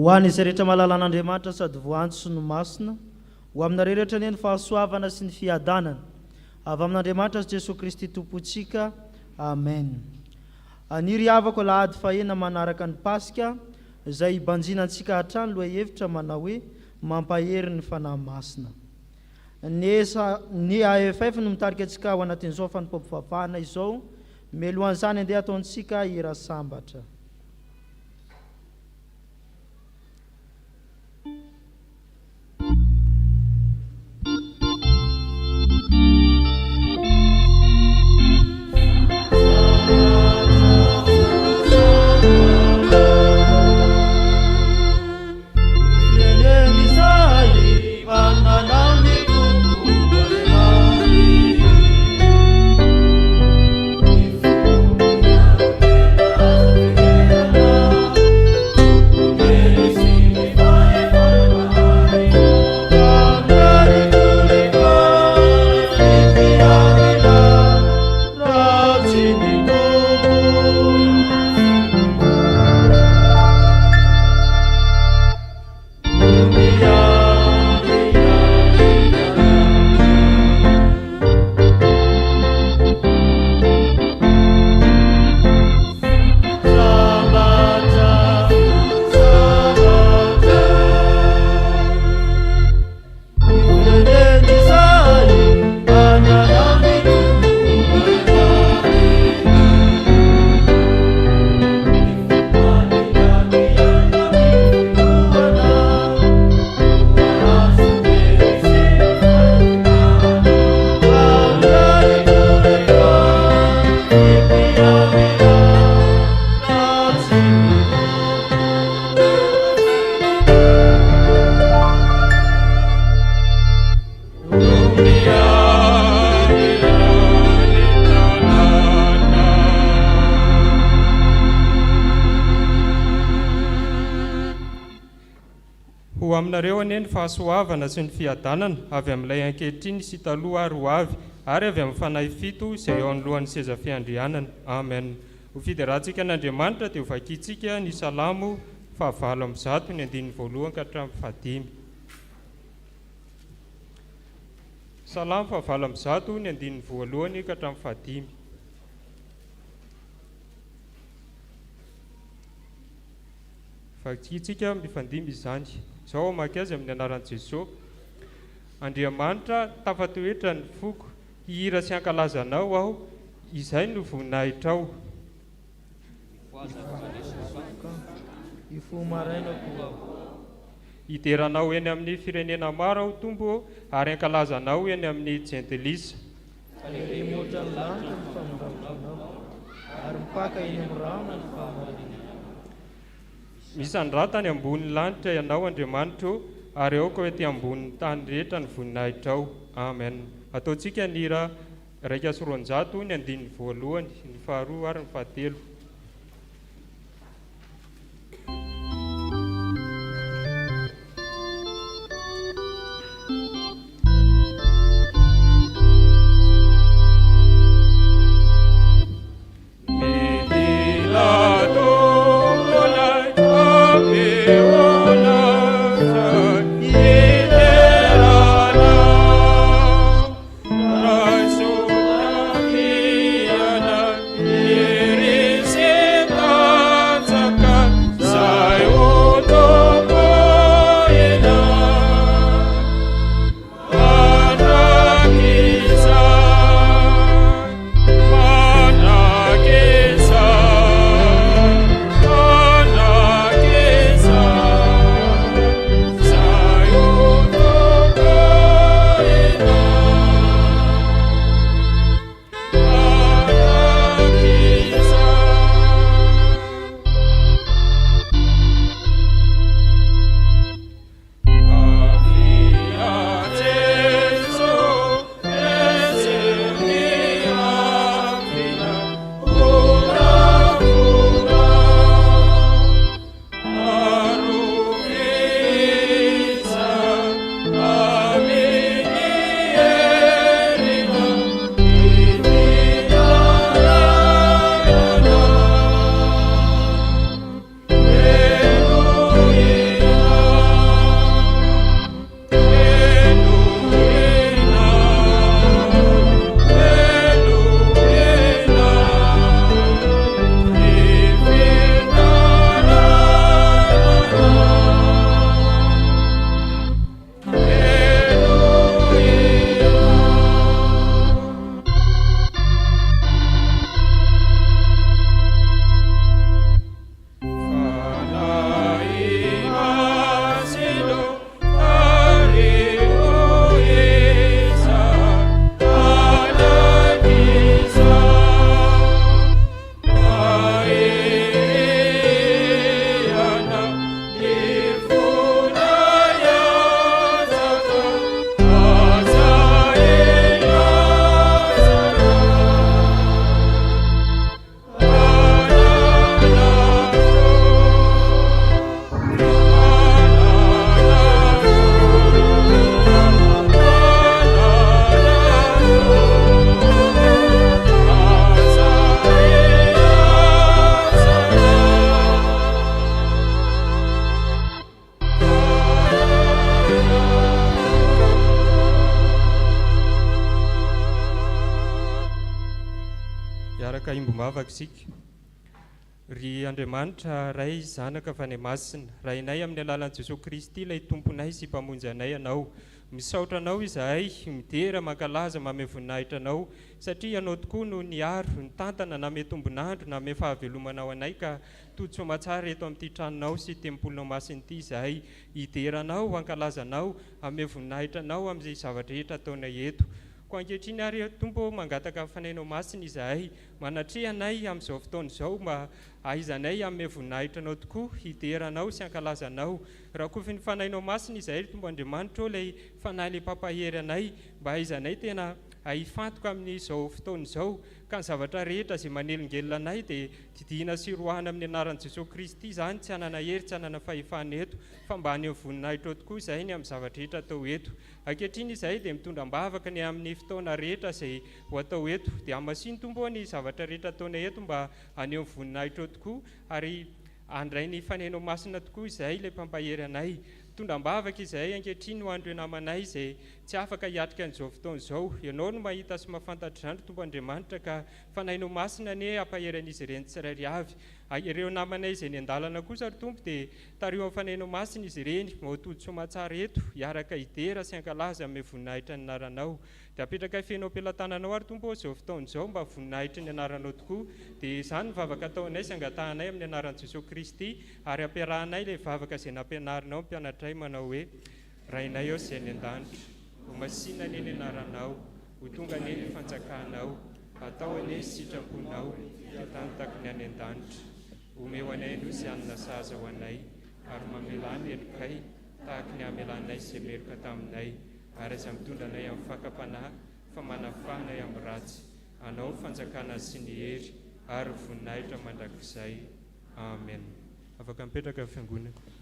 ho any izay rehetra malalan'Andriamanitra sady voanjo sy no masina, ho aminareo rehetra anie ny fahasoavana sy ny fiadanana avy amin'Andriamanitra sy Jesosy Kristy Tompontsika. Amen. Aniry havako lahady fahena manaraka ny Pasika izay ibanjinantsika hatrany loha hevitra manao hoe mampahery ny fanahy masina. Ny AFF no mitarika antsika ao anatin'izao fanompom-pivavahana izao, melohan'izany andeha ataontsika hira sambatra. Aminareo anie ny fahasoavana sy ny fiadanana avy amin'ilay ankehitriny sy taloha ary ho avy, ary avy amin'ny fanahy fito izay eo anolohan'ny seza fiandrianana. Amen. Ho fiderahantsika an'Andriamanitra dia ho vakiantsika ny salamo 7:1 ny andininy voalohany ka hatramin'ny 5. Salamo 7:1 ny andininy voalohany ka hatramin'ny 5. Vakiantsika mifandimby izany. Izao maka azy amin'ny anaran'i Jesosy. Andriamanitra, tafatoetra ny foko, hihira sy hankalazanao aho, izay no voninahitra ao. Hideranao eny amin'ny firenena maro aho tombo, ary hankalazanao eny amin'ny jentilisa. Remotra ny lanitra ny famondrafonao, ary mipaka eny amin'ny rano ny fahamarina. Misy andratany ambony lanitra ianao Andriamanitra, ary aoka hoe ty ambony tany rehetra ny voninahitra ao. Amen. Ataontsika ny hira 100 ny andininy voalohany, ny 2 ary ny 3. Is araka imbom-bavaka isika. Ry Andriamanitra ray zanaka fa ny masina, rainay amin'ny alalan'i Jesosy Kristy ilay tomponay sy mpamonjy anay anao. Misaotra anao izahay, midera mankalaza mame voninahitra anao, satria anao tokoa no niaro, nitantana na me tombonandro na me fahavelomanao anay ka todsomatsara eto amin'ity tranonao sy tempolinao masin'ity izahay. Hideranao, ankalazanao, ame voninahitra anao amin'izay zavatra rehetra ataonay eto. Ko ankehitriny ary Tompo mangataka fanainao masina izahay, manatrehanay amin'izao fotoana izao mba ahaizanay amin'ny voninahitranao tokoa, hideranao sy ankalazanao. Raha koa ny fanainao masina izahay Tompo Andriamanitra ilay fanahy ilay pampahery anay, mba ahaizanay tena ahifantoka amin'izao fotoana izao, ka ny zavatra rehetra izay manelingelina anay dia didina sy roahana amin'ny anaran'i Jesosy Kristy izany, tsy hanana hery, tsy hanana fahefana eto, fa mba any amin'ny voninahitra tokoa izahay ny amin'ny zavatra rehetra atao eto. Ankehitriny izahay dia mitondra mbavaka ny amin'ny fotoana rehetra izay ho atao eto, dia hamasiny Tompo ny zavatra rehetra ataonay eto mba any amin'ny voninahitra tokoa, ary andray ny fanainao masina tokoa izahay ilay pampahery anay. Tondra mbavaka izahay ankehitriny ho andreo namanay izay tsy afaka hiatrika an'izao fotoana izao. Ianao no mahita sy mahafantatra izany Tompo Andriamanitra, ka fanainao masina ny hampahery an'izy ireny tsirairay avy. Ireo namanay izay ny an-dalana kosa ry Tompo dia tario amin'ny fanainao masina izy ireny, mahatody soamantsara eto, hiaraka hidera sy ankalaza amin'ny voninahitra ny anaranao. Dia apetraka fenao am-pelantananao ary Tompo izao fotoana izao mba voninahitra ny anaranao tokoa. Dia izany ny vavaka ataonay sy angatahanay amin'ny anaran'i Jesosy Kristy, ary ampiarahanay ilay vavaka izay nampianarinao mpianatray manao hoe: Rainay ao izay any an-danitra, ho masina ane ny anaranao, ho tonga ane ny fanjakanao, atao ane sitraponao, tanitako ny any an-danitra. Omeo anay nosy anina saza ho anay, ary mamelany elokay tahaka ny amelanay izay meroka taminay, ary izay mitondra anay amin'ny fakapanahy, fa manafanay amin'ny ratsy. Anao fanjakana sy ny hery, ary voninahitra mandrakizay. Amen. Afaka mipetraka fiangonana.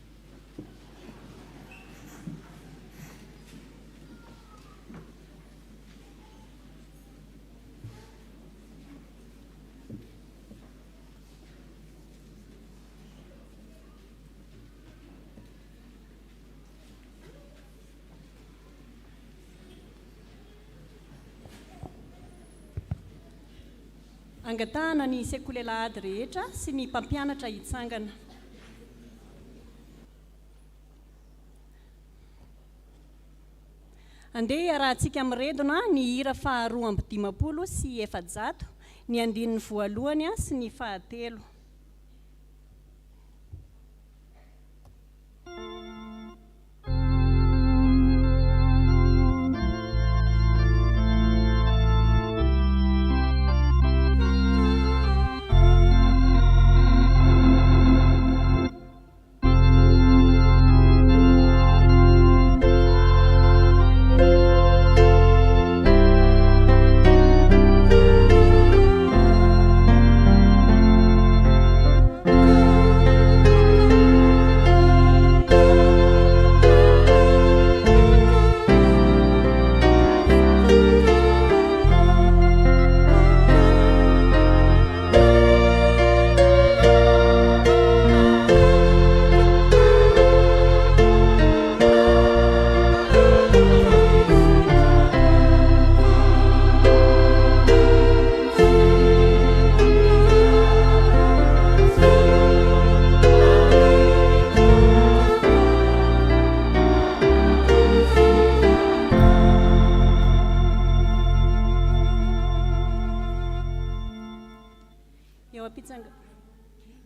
Angatahana ny sekoly alahady rehetra sy ny mpampianatra hitsangana. Andeha iarahantsika miredona ny hira faharoa amby 50 sy 700, ny andininy voalohany sy ny fahatelo.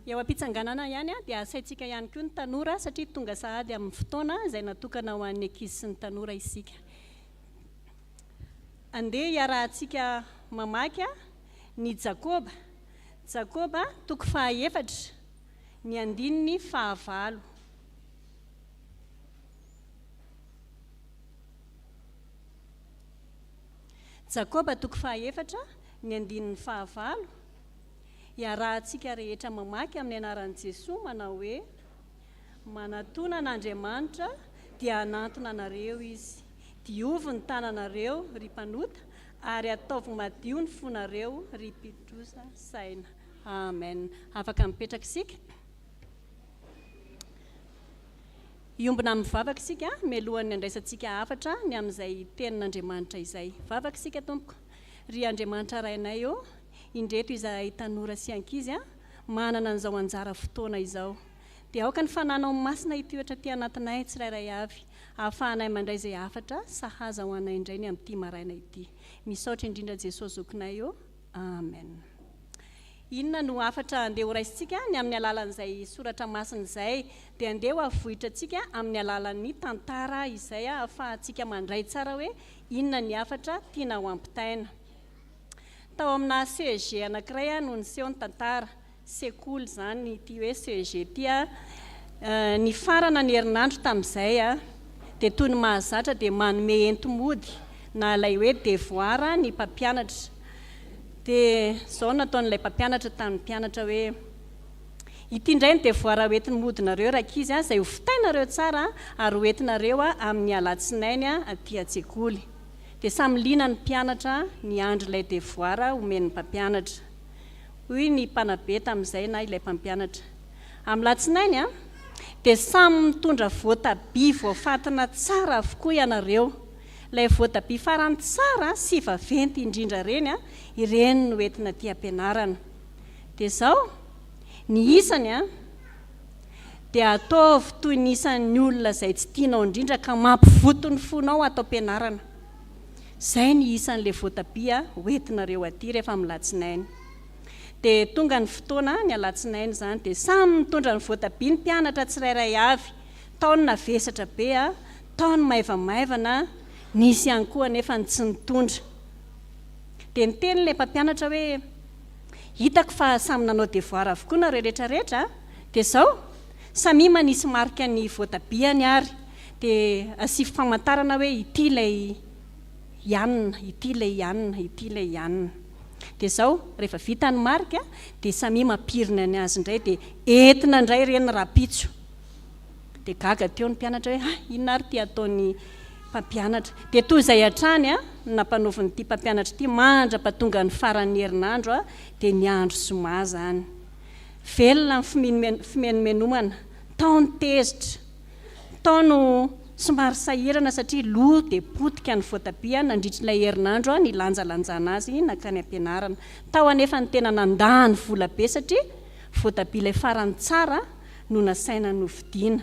Eo am-pitsanganana ihany dia asaintsika ihany koa ny tanora, satria tonga sahady amin'ny fotoana izay natokana ho an'ny ankizy sy ny tanora isika. Andeha iarahantsika mamaky ny Jakoba. Jakoba toko 4, ny andininy 9. Jakoba toko 4, ny andininy 9. Iarahantsika rehetra mamaky amin'ny anaran'i Jesosy manao hoe: manatona an'Andriamanitra dia anantona anareo izy, diovy ny tananareo ry mpanota, ary ataovy madio ny fonareo ry mpidrosa saina. Amen. Afaka mipetraka isika. Iombona amin'ny vavaka isika mialohan'ny andraisantsika hafatra ny amin'izay tenin'Andriamanitra izay. Vavaka isika tompoko. Ry Andriamanitra rainay eo, indreto izay tanora sy ankizy manana an'izao anjara fotoana izao. Dia aoka ny fananao masina ity ohatra ty anatinay tsirairay avy, ahafahanay mandray izay hafatra sahaza ho anay indray ny amin'ity maraina ity. Misaotra indrindra Jesosy zokinay eo. Amen. Inona no hafatra andeha ho raisitsika ny amin'ny alalan'izay soratra masina izay, dia andeha ho avohitra antsika amin'ny alalan'ny tantara izay ahafahantsika mandray tsara hoe inona ny hafatra tiana ho ampitaina. Tao amina CEG anankiray no niseho ny tantara, sekoly zany ity hoe CEG ty ny farana ny herinandro tamin'izay dia toy ny mahazatra dia manome enti-mody na ilay hoe devoir ny mpampianatra. Dia zao nataon'ilay mpampianatra tamin'ny mpianatra hoe ity indray ny devoir hoentin'modinareo rakizy izay ho fitainareo tsara ary hoentinareo amin'ny alatsinainy aty an-tsekoly. Dia samy liana ny mpianatra ny andro ilay devoir omen'ny mpampianatra. Hoy ny mpanabe tamin'izay na ilay mpampianatra. Amin'ny latsinainy dia samy mitondra voatabia voafantina tsara avokoa ianareo. Ilay voatabia farany tsara sy vaventy indrindra reny ireny no entina ty ampianarana. Dia zao ny isany dia ataovy toy ny isan'ny olona izay tsy tianao indrindra ka mampivoto ny fonao atao ampianarana. Zay ny isan'ilay voatabia hoentinareo aty rehefa amin'ny latsinainy. Dia tonga ny fotoana ny alatsinainy zany dia samy mitondra ny voatabia ny mpianatra tsirairay avy, taony na vesatra be taony maivamaivana, nisy ihany koa nefa ny tsy nitondra. Dia niteny ilay mpampianatra hoe hitako fa samy nanao devoir avokoa nareo rehetrarehetra. Dia zao samy manisy marika ny voatabiany ary dia asy famantarana hoe ity ilay ianina, ity ilay ianina, ity ilay ianina. Dia zao rehefa vita ny marika dia samy mampirina ny azy indray dia entina indray reny rapitso. Dia gaga teo ny mpianatra hoe inona ary ty ataony mpampianatra. Dia toy izay hatrany nampanovin'ity mpampianatra ity mandra-pahatonga ny faran'ny herinandro dia ny andro zoma zany. Velona ny fimenomenomana, taony tezitra, taony somary sahirana satria loha dia potika ny voatabia nandritran'ilay herinandro ny lanjalanjana azy nakany ampianarana. Tao anefa ny tena nandany vola be satria voatabia ilay farany tsara no nasaina novidiana.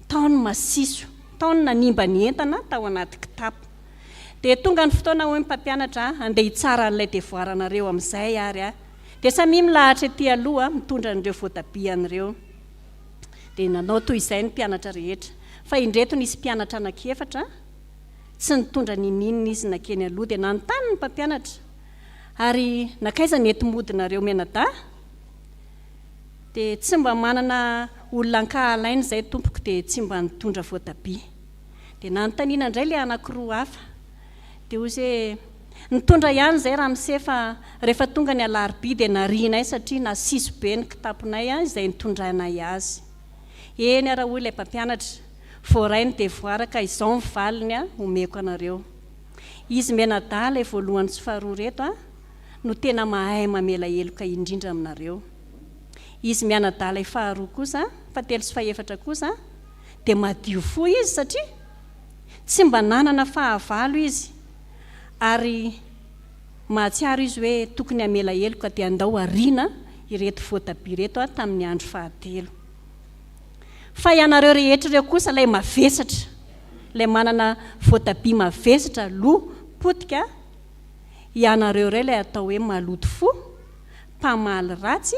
Taony masiso, taony nanimba ny entana tao anaty kitapo. Dia tonga ny fotoana hoe mpampianatra andeha hitsara n'ilay devoir anareo amin'izay ary dia samy milahatra ety aloha mitondra an'ireo voatabian'ireo. Dia nanao toy izay ny mpianatra rehetra. Fa indreto nisy mpianatra anankiefatra tsy nitondra ninina izy nakeny aloha dia nanontany ny mpampianatra ary nakaiza ny enti-modinareo menada? Dia tsy mba manana olona ankahalainy izay tompoko dia tsy mba nitondra voatabia. Dia nanontaniana indray ilay anankiroa hafa dia ozy nitondra ihany izay raha misefa rehefa tonga ny alarobia dia narianay satria nasiso be ny kitaponay izay nitondranay azy. Eny ara hoy ilay mpampianatra, voaray ny devoir ka izao ny valiny omeko anareo. Izy menada ilay voalohany sy faharoa reto no tena mahay mamela heloka indrindra aminareo. Izy mianada ilay faharoa kosa, fahatelo sy fahefatra kosa dia madio fo izy satria tsy mba nanana fahavalo izy ary mahatsiaro izy hoe tokony hamela heloka dia andao ariana ireto voatabia reto tamin'ny andro fahatelo. Fa ianareo rehetra ireo kosa ilay mavesatra, ilay manana voatabia mavesatra, loha, potika, ianareo ireo ilay atao hoe maloto fo, mpamaly ratsy,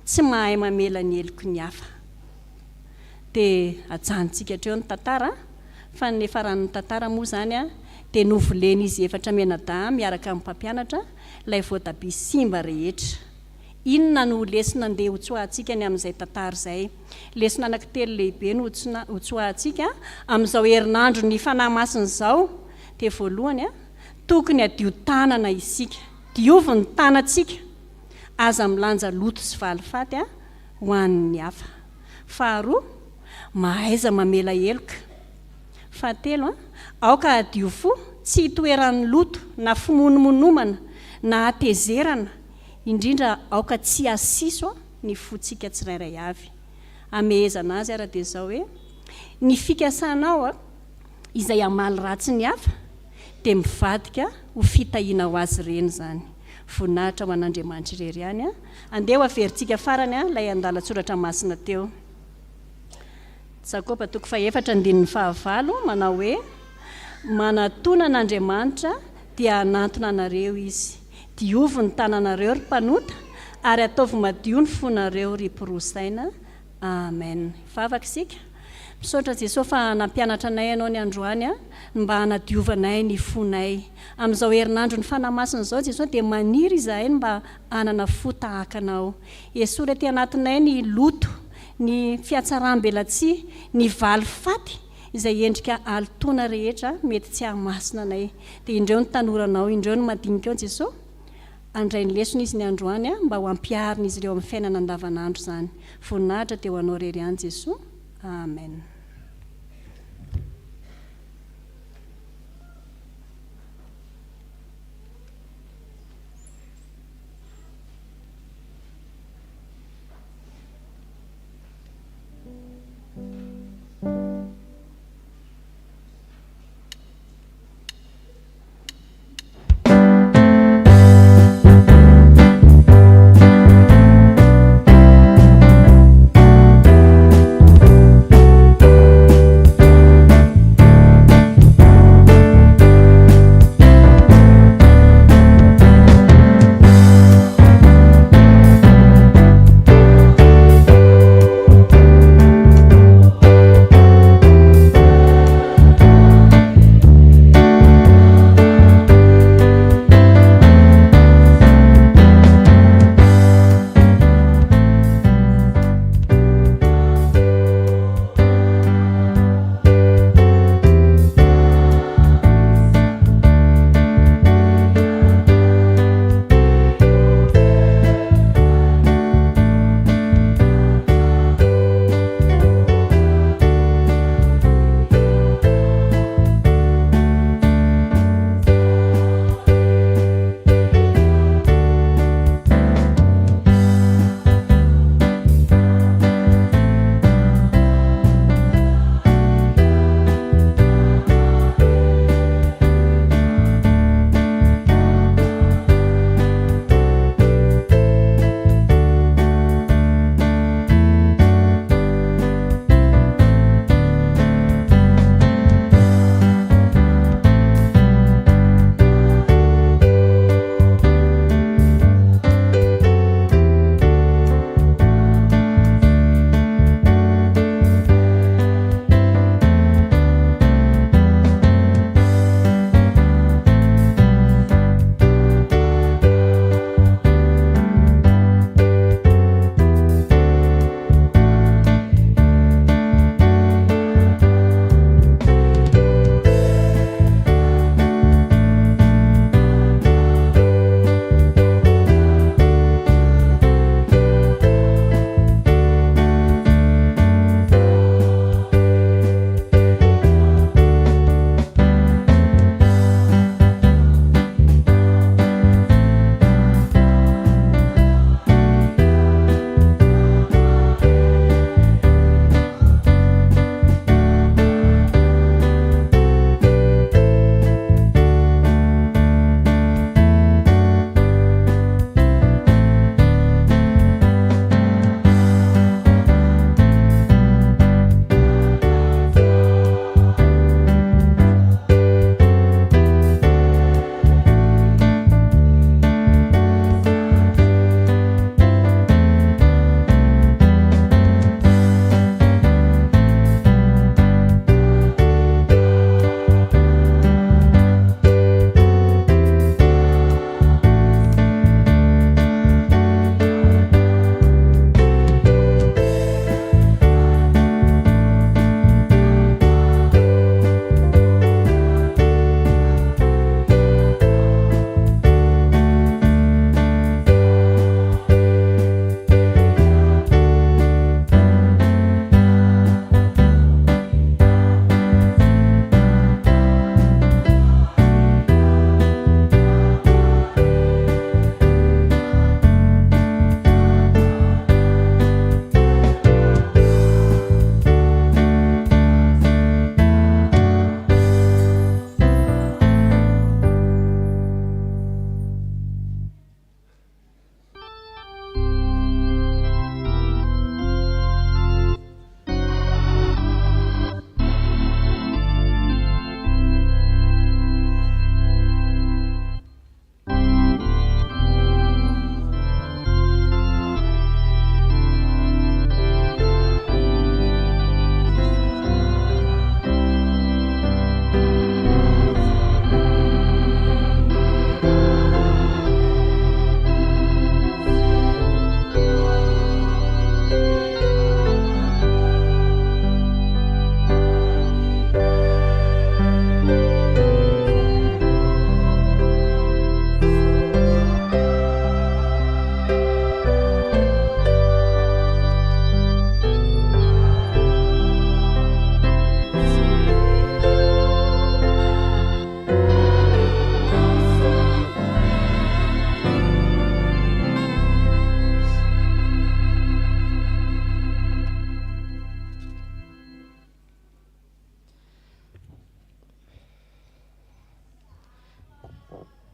tsy mahay mamela ny heloko ny hafa. Dia ajanontsika hatreo ny tantara, fa ny faran'ny tantara moa zany dia novoleny izy efatra menada miaraka amin'ny mpampianatra ilay voatabia simba rehetra. Inona no lesona andeha hotsoahantsika ny amin'izay tantara izay? Lesona anankitelo lehibe no hotsoahantsika amin'izao herinandro ny fanahy masina izao. Dia voalohany tokony hadio tanana isika, diovy ny tanantsika, aza milanja loto sy valifaty ho an'ny hafa. Faharoa, mahaiza mamela heloka. Fahatelo, aoka hadio fo, tsy hitoeran'ny loto na fimonomonomana na hatezerana, indrindra aoka tsy asiso ny fotsika tsirairay avy. Amehezana azy ara dia zao hoe ny fikasanao izay amaly ratsy ny hafa dia mivadika ho fitahiana ho azy ireny zany. voninahitra ho an'Andriamanitra irery ihany a. Andeha ho averintsika farany a ilay andalan-tsoratra masina teo. Jakoba 4:15 manao hoe manatona an'Andriamanitra dia hanantona anareo izy, diovy ny tananareo ry mpanota ary ataovy madio ny fonareo ry mporosaina. Amen. Vavaka isika misaotra Jesosy fa nampianatra anay ianao ny androany a mba hanadiovanay ny fonay amin'izao herinandro ny fanamasina izao. Jesosy dia maniry izahay mba hanana fo tahaka anao. Esory aty anatinay ny loto, ny fiatsaram-belatsia, ny valy faty izay endrika alotona rehetra mety tsy hahamasina anay. Dia indreo ny tanoranao, indreo ny madinika ao Jesosy. Andray ny lesona izy ny androany a mba ho ampiarina izy ireo amin'ny fiainana andavanandro izany. Voninahitra teo anao rery ihany Jesosy. Amen.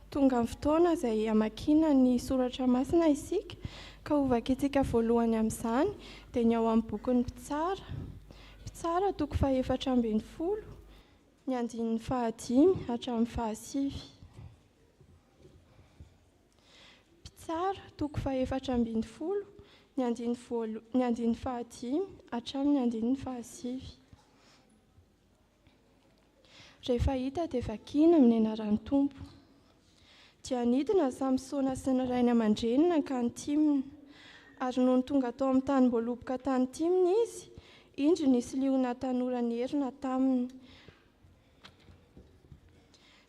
Tonga amin'ny fotoana izay amakiana ny soratra masina isika, ka ovaka itsika voalohany amin'izany dia ny ao amin'ny bokin'ny Mpitsara. Mpitsara toko 4:10, ny andinin'ny 5 hatramin'ny 7. Mpitsara toko 4:10, ny andinin'ny 5 hatramin'ny andinin'ny 7. Rehefa hita dia vakiana amin'ny anaran'ny Tompo. Dia nidina Samsona sy ny rainy aman-dreniny ka ny-timina, ary noho ny tonga tao amin'ny tany mboaloboka tany timina izy, indro nisy liona tanora nerina taminy.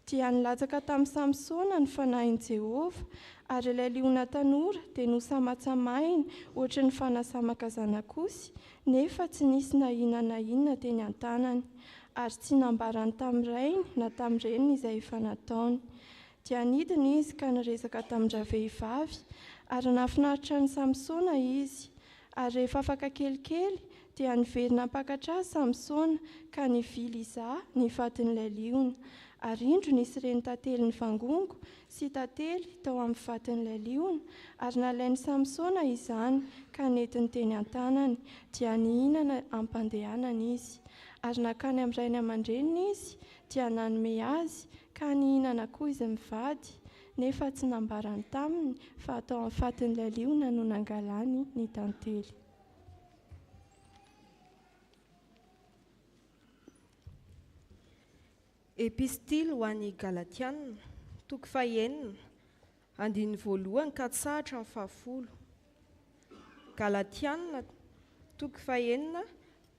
Dia nilatsaka tamin'ny Samsona ny fanahin'i Jehovah, ary ilay liona tanora dia nosamatsamahiny ohatry ny fanasamaka zanak'osy, nefa tsy nisy na inona teny an-tanany, ary tsy nambarany tamin'ny rainy na tamin'ny reniny izay efa nataony. Dia nidina izy ka niresaka tamin-dra vehivavy, ary nahafinaritra ny Samsona izy. Ary rehefa afaka kelikely dia niverina mpakatra azy Samsona ka nivily izaho nifatin'ilay liona. Ary indro nisy reny tantely ny vangongo sy tantely tao amin'ny fatin'ilay liona, ary nalain'i Samsona izany ka nentiny teny an-tanany, dia nihinana ampandehanana izy. Ary nakany amin'ny rainy aman-dreniny izy, dia nanome azy, ka nihinana koa izy mivady, nefa tsy nambarany taminy fa tao amin'ny fatin'ilay liona no nangalany ny tantely. Epistily ho an'ny Galatianina, toko 9, andininy 1 ka hatramy 10. Galatianina, toko 9,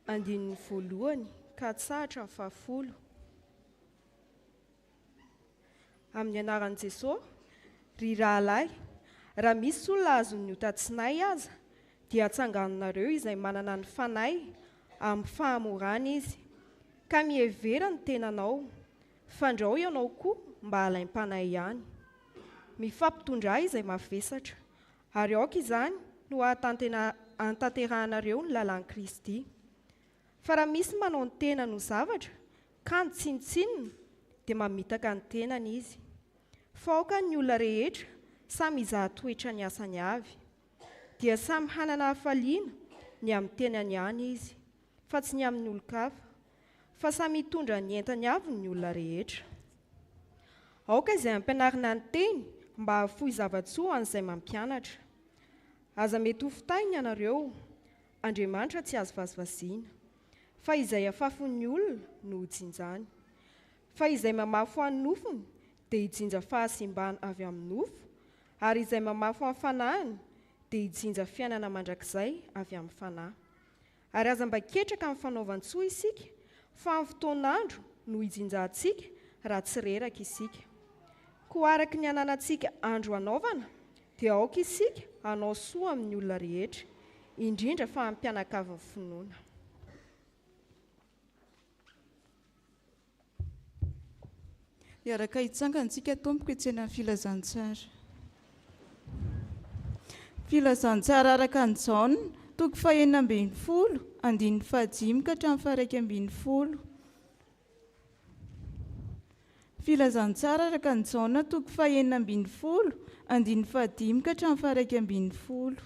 andininy 1 ka hatramy 10. Amin'ny anaran'i Jesosy, ry rahalahy, raha misy olona azony hotatsinay aza, dia atsanganinareo izay manana ny fanahy amin'ny fahamorana izy, ka miheverana ny tenanao, fandrao ianao koa mba halaim-panahy ihany. Mifampitondra izay mavesatra, ary aoka izany no hantaterahanareo ny lalàn'i Kristy. Fa raha misy manao ny tenany ho zavatra, ka ny tsinitsinina, dia mamitaka ny tenany izy. Fa aoka ny olona rehetra samy izaha toetra ny asany avy, dia samy hanana hafaliana ny amin'ny tenany ihany izy, fa tsy ny amin'ny olon-kafa, fa samy hitondra ny entany avy ny olona rehetra. Aoka izay ampianarina ny teny mba hahafohy zava-tsoa an'izay mampianatra. Aza mety ho fitainy ianareo, Andriamanitra tsy azo vazivaziana, fa izay afafon'ny olona no hijinjany. Fa izay mamafo an'ny nofony dia hijinja fahasimbana avy amin'ny nofo, ary izay mamafo amin'ny fanahiny dia hijinja fiainana mandrakizay avy amin'ny fanahy. Ary aza mba ketraka amin'ny fanaovan-tsoa isika, fa amin'ny fotoan'andro no hijinjantsika raha tsy reraka isika. Koa araka ny ananantsika andro hanaovana, dia aoka isika hanao soa amin'ny olona rehetra, indrindra fa amin'ny mpianakavin'ny finoana. Iaraka hitsangantsika tompoko hitsenan'ny filazantsara. Filazantsara araka ny Jaona, toko 9:10, andininy 5 ka hatramin'ny 9:10. Filazantsara araka ny Jaona, toko 9:10, andininy 5 ka hatramin'ny 9:10.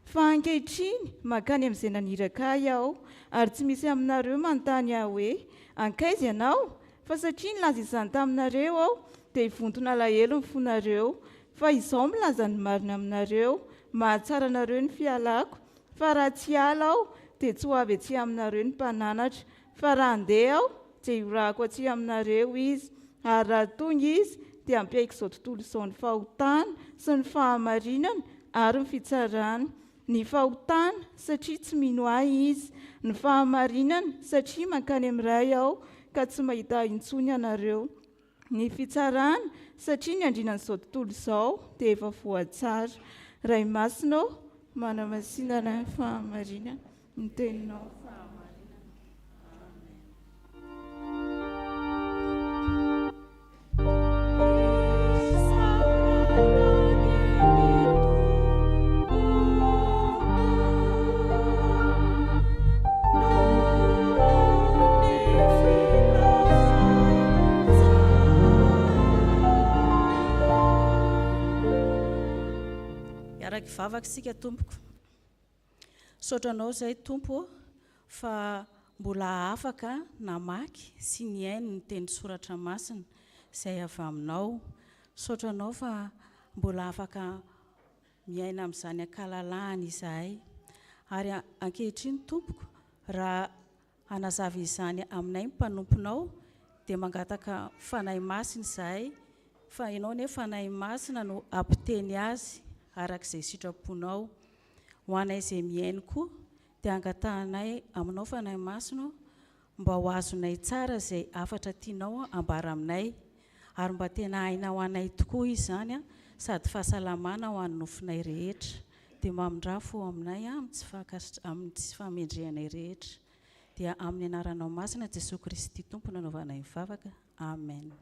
Fa ankehitriny makany amin'izay naniraka aho, ary tsy misy aminareo manontany aho hoe ankaiza ianao? Fa satria nilaza izany taminareo aho, dia hivontona alahelo ny fonareo. Fa izao milaza ny marina aminareo, mahatsara anareo ny fialako. Fa raha tsy ala aho, dia tsy ho avy atsy aminareo ny mpananatra. Fa raha handeha aho, dia hiorahako atsy aminareo izy. Ary raha tonga izy, dia ampiaiko izao tontolo izao ny fahotana sy ny fahamarinana ary ny fitsarana. Ny fahotana satria tsy mino ahy izy, ny fahamarinana satria mankany amin'ny ray aho ka tsy mahita intsony ianareo, ny fitsarana satria ny andrinan'izao tontolo izao dia efa voatsara. Ray masina aho, manamasinana ny fahamarinana, ny teninao. araka vavaksika tompoko saotranao zay tompo fa mbola afaka namaky sy ny ainy ny teny soratra masina izay avy aminao saotranao fa mbola afaka miaina amin'izany ankalalahany izahay ary ankehitriny tompoko raha anazava izany aminay mpanomponao dia mangataka fanahy masina izahay fa ianao nefa fanahy masina no ampiteny azy arak'izay sitraponao ho anay izay miainy koa dia angatahanay aminao fanahy masina mba ho azonay tsara izay afatra tianao ambara aminay ary mba tena aina ho anay tokoa izany sady fahasalamana ho an'ny nofinay rehetra dia mamindrafo aminay amin'ny tsy famendrehanay rehetra dia amin'ny anaranao masina Jesosy Kristy tompo nanaovanay mivavaka amen.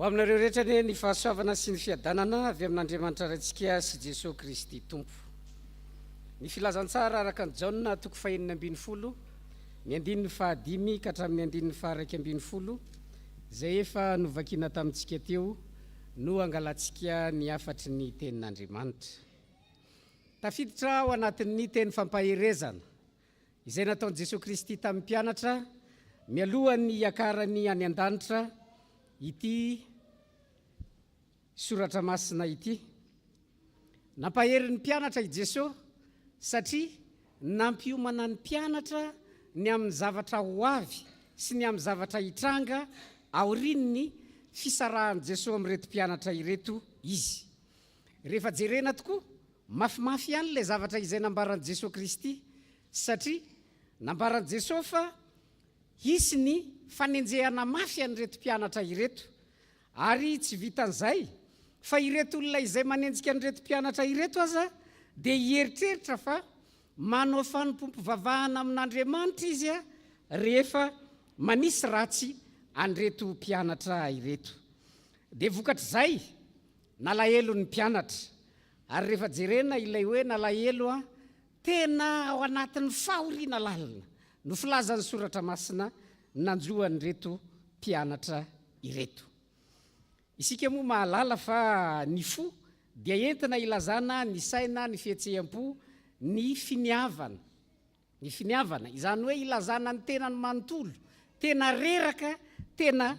ho aminareo rehetra ne ny fahasoavana sy ny fiadanana avy amin'Andriamanitra raintsika sy Jesosy Kristy tompo. Ny filazantsara araka ny Jaona 5:12 ny 5 ka hatramin'ny 1:10 izay efa novakiana tamintsika teo no angalantsika ny afatry ny tenin'Andriamanitra. Tafiditra ao anatin'ny teny fampaherezana izay nataon'i Jesosy Kristy tamin'ny mpianatra mialohan'ny hiakarany any an-danitra ity soratra masina ity. Nampahery ny mpianatra i Jesosy satria nampiomana ny mpianatra ny amin'ny zavatra ho avy sy ny amin'ny zavatra hitranga aorian'ny fisarahan'i Jesosy amin'ireto mpianatra ireto izy. Rehefa jerena tokoa mafimafy ihany ilay zavatra izay nambaran'i Jesosy Kristy satria nambaran'i Jesosy fa hisy ny fanenjehana mafy an'ireto mpianatra ireto ary tsy vitan'izay fa ireto olona izay manenjika an'ireto mpianatra ireto aza dia hieritreritra fa manao fanompompivavahana amin'Andriamanitra izy rehefa manisy ratsy an'ireto mpianatra ireto. Dia vokatr'izay nalahelo ny mpianatra ary rehefa jerena ilay hoe nalahelo tena ao anatin'ny fahoriana lalina no filazan'ny soratra masina nanjoan'ireto mpianatra ireto. Isika moa mahalala fa ny fo dia entina ilazana ny saina, ny fihetseham-po, ny finiavana. Ny finiavana izany hoe ilazana ny tenany manontolo, tena reraka, tena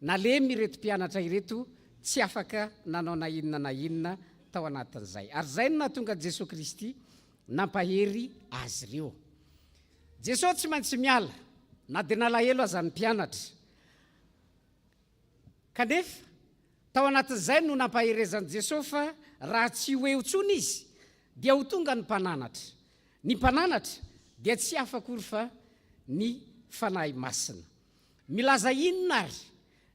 nalemy ireto mpianatra ireto tsy afaka nanao na inona tao anatin'izay. Ary zay no nahatonga Jesosy Kristy nampahery azy ireo. Jesosy tsy maintsy miala na dia nalahelo aza ny mpianatra. Kanefa tao anatin'izay no nampaherezan'i Jesosy fa raha tsy ho eo tsony izy dia ho tonga ny mpananatra. Ny mpananatra dia tsy afa-kory fa ny fanahy masina. Milaza inona ary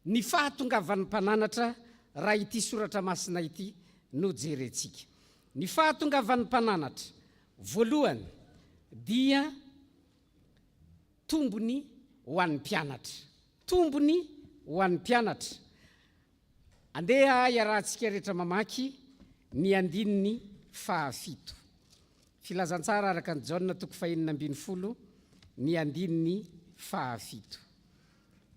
ny fahatongavan'ny mpananatra raha ity soratra masina ity no jerentsika. Ny fahatongavan'ny mpananatra voalohany dia tombony ho an'ny mpianatra. Tombony ho an'ny mpianatra. Andeha iarahantsika rehetra mamaky ny andininy fahafito. Filazantsara araka ny Jaona 5:10 ny andininy fahafito.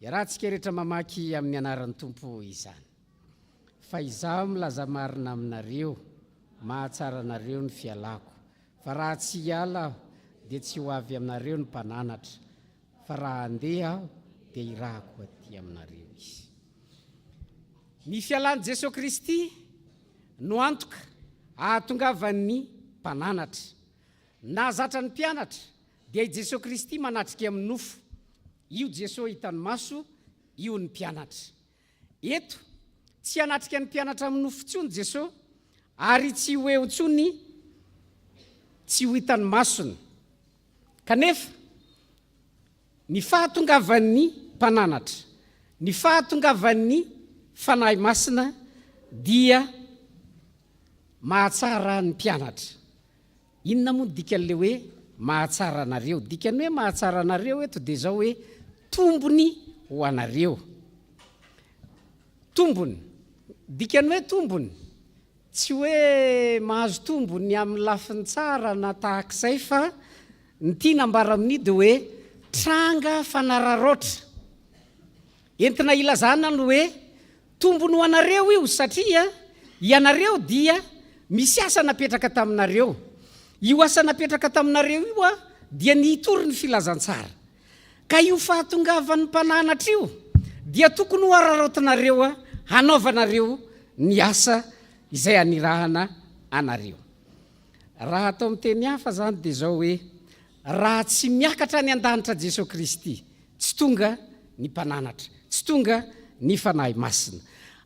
Iarahantsika rehetra mamaky amin'ny anaran'ny Tompo izany. Fa izaho milaza marina aminareo, mahatsara anareo ny fialako. Fa raha tsy hiala aho dia tsy ho avy aminareo ny mpananatra. Fa raha andeha aho dia irahako aty aminareo izy. Ny fialan'i Jesosy Kristy no antoka ahatongavan'ny mpananatra. Na zatra ny mpianatra dia i Jesosy Kristy manatrika amin'ny nofo. Io Jesosy hitany maso, io ny mpianatra. Eto tsy hanatrika ny mpianatra amin'ny nofo tsony Jesosy, ary tsy ho eo tsony, tsy ho hitany masony. Kanefa ny fahatongavan'ny mpananatra, ny fahatongavan'ny fanahy masina dia mahatsara ny mpianatra. Inona moa dikan'le hoe mahatsara anareo? Dikany hoe mahatsara anareo eto dia zao hoe tombony ho anareo. Tombony. Dikany hoe tombony. Tsy hoe mahazo tombony amin'ny lafiny tsara na tahak'izay fa ny tiana ambara amin'ny dia hoe tranga fanararoatra. Entina ilazana no hoe tombony ho anareo io satria ianareo dia misy asa napetraka taminareo. Io asa napetraka taminareo io dia nihitory ny filazantsara. Ka io fahatongavan'ny mpananatra io dia tokony ho ararotinareo hanaovanareo ny asa izay anirahana anareo. Raha atao amin'ny teny hafa zany dia zao hoe raha tsy miakatra ny an-danitra Jesosy Kristy, tsy tonga ny mpananatra, tsy tonga ny fanahy masina.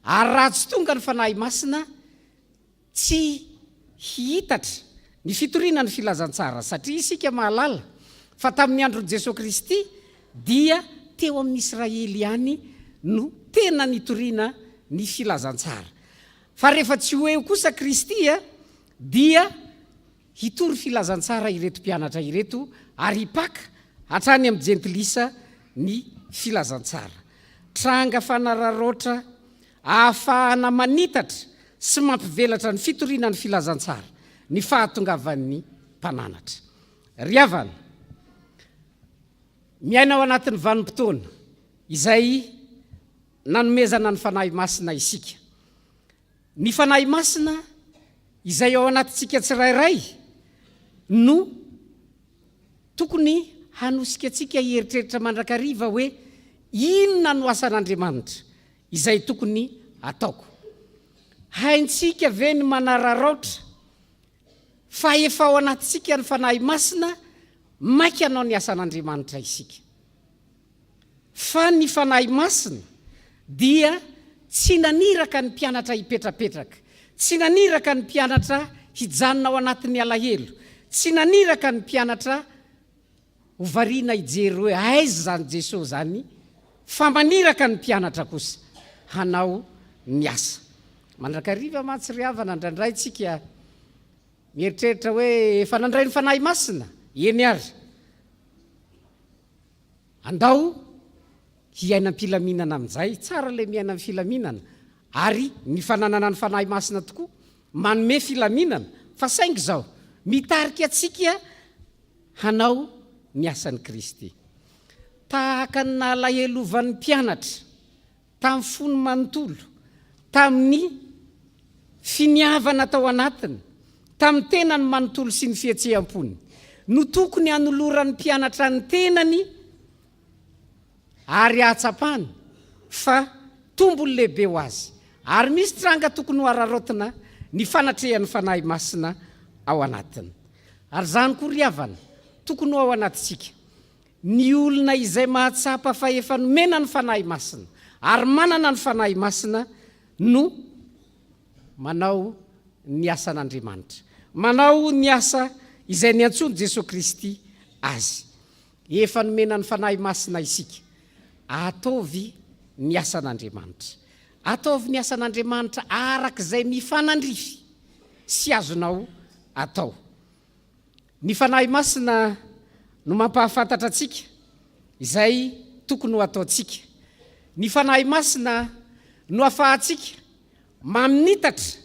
Ary raha tsy tonga ny fanahy masina, tsy hitatra ny fitoriana ny filazantsara. Satria isika mahalala fa tamin'ny andron'i Jesosy Kristy dia teo amin'ny Israely ihany no tena nitoriana ny filazantsara. Fa rehefa tsy ho eo kosa Kristy dia hitory filazantsara ireto mpianatra ireto ary hipaka hatrany amin'ny jentilisa ny filazantsara. Tranga fanararoatra ahafahana manitatra sy mampivelatra ny fitoriana ny filazantsara, ny fahatongavan'ny mpananatra. Ry havana, miaina ao anatin'ny vanim-potoana izay nanomezana ny fanahy masina isika. Ny fanahy masina izay ao anatintsika tsirairay no tokony hanosika antsika hieritreritra mandrakariva hoe inona no asan'Andriamanitra izay tokony ataoko. Haintsika ve ny manararoatra fa efa ao anatintsika ny fanahy masina maika anao ny asan'Andriamanitra isika. Fa ny fanahy masina dia tsy naniraka ny mpianatra hipetrapetraka, tsy naniraka ny mpianatra hijanona ao anatin'ny alahelo, tsy naniraka ny mpianatra hovariana hijery hoe aiza zany Jesosy zany, fa maniraka ny mpianatra kosa hanao ny asa. Mandrakariva matsy ry havana, indraindray tsika mieritreritra hoe efa nandray ny fanahy masina, eny ary andao hiaina ny filaminana amin'izay. Tsara le miaina ny filaminana ary ny fananana ny fanahy masina tokoa manome filaminana, fa saingy zao mitarika atsika hanao ny asan'i Kristy. Tahaka ny nalahelovan'ny mpianatra tamin'ny fony manontolo, tamin'ny finiavana tao anatiny, tamin'ny tenany manontolo sy ny fihetsehampony, no tokony hanoloran'ny mpianatra ny tenany ary ahatsapany fa tombony lehibe ho azy. Ary misy tranga tokony ho ararotina ny fanatrehan'ny fanahy masina ao anatiny. Ary zany koa ry havana, tokony ho ao anatintsika ny olona izay mahatsapa fa efa nomena ny fanahy masina ary manana ny fanahy masina no manao ny asan'Andriamanitra, manao ny asa izay niantsony Jesosy Kristy azy. Efa nomena ny fanahy masina isika, ataovy ny asan'Andriamanitra, ataovy ny asan'Andriamanitra arak'izay mifanandrify sy azonao atao. Ny fanahy masina no mampahafantatra atsika izay tokony ho ataontsika. Ny fanahy masina no ahafahantsika maminitatra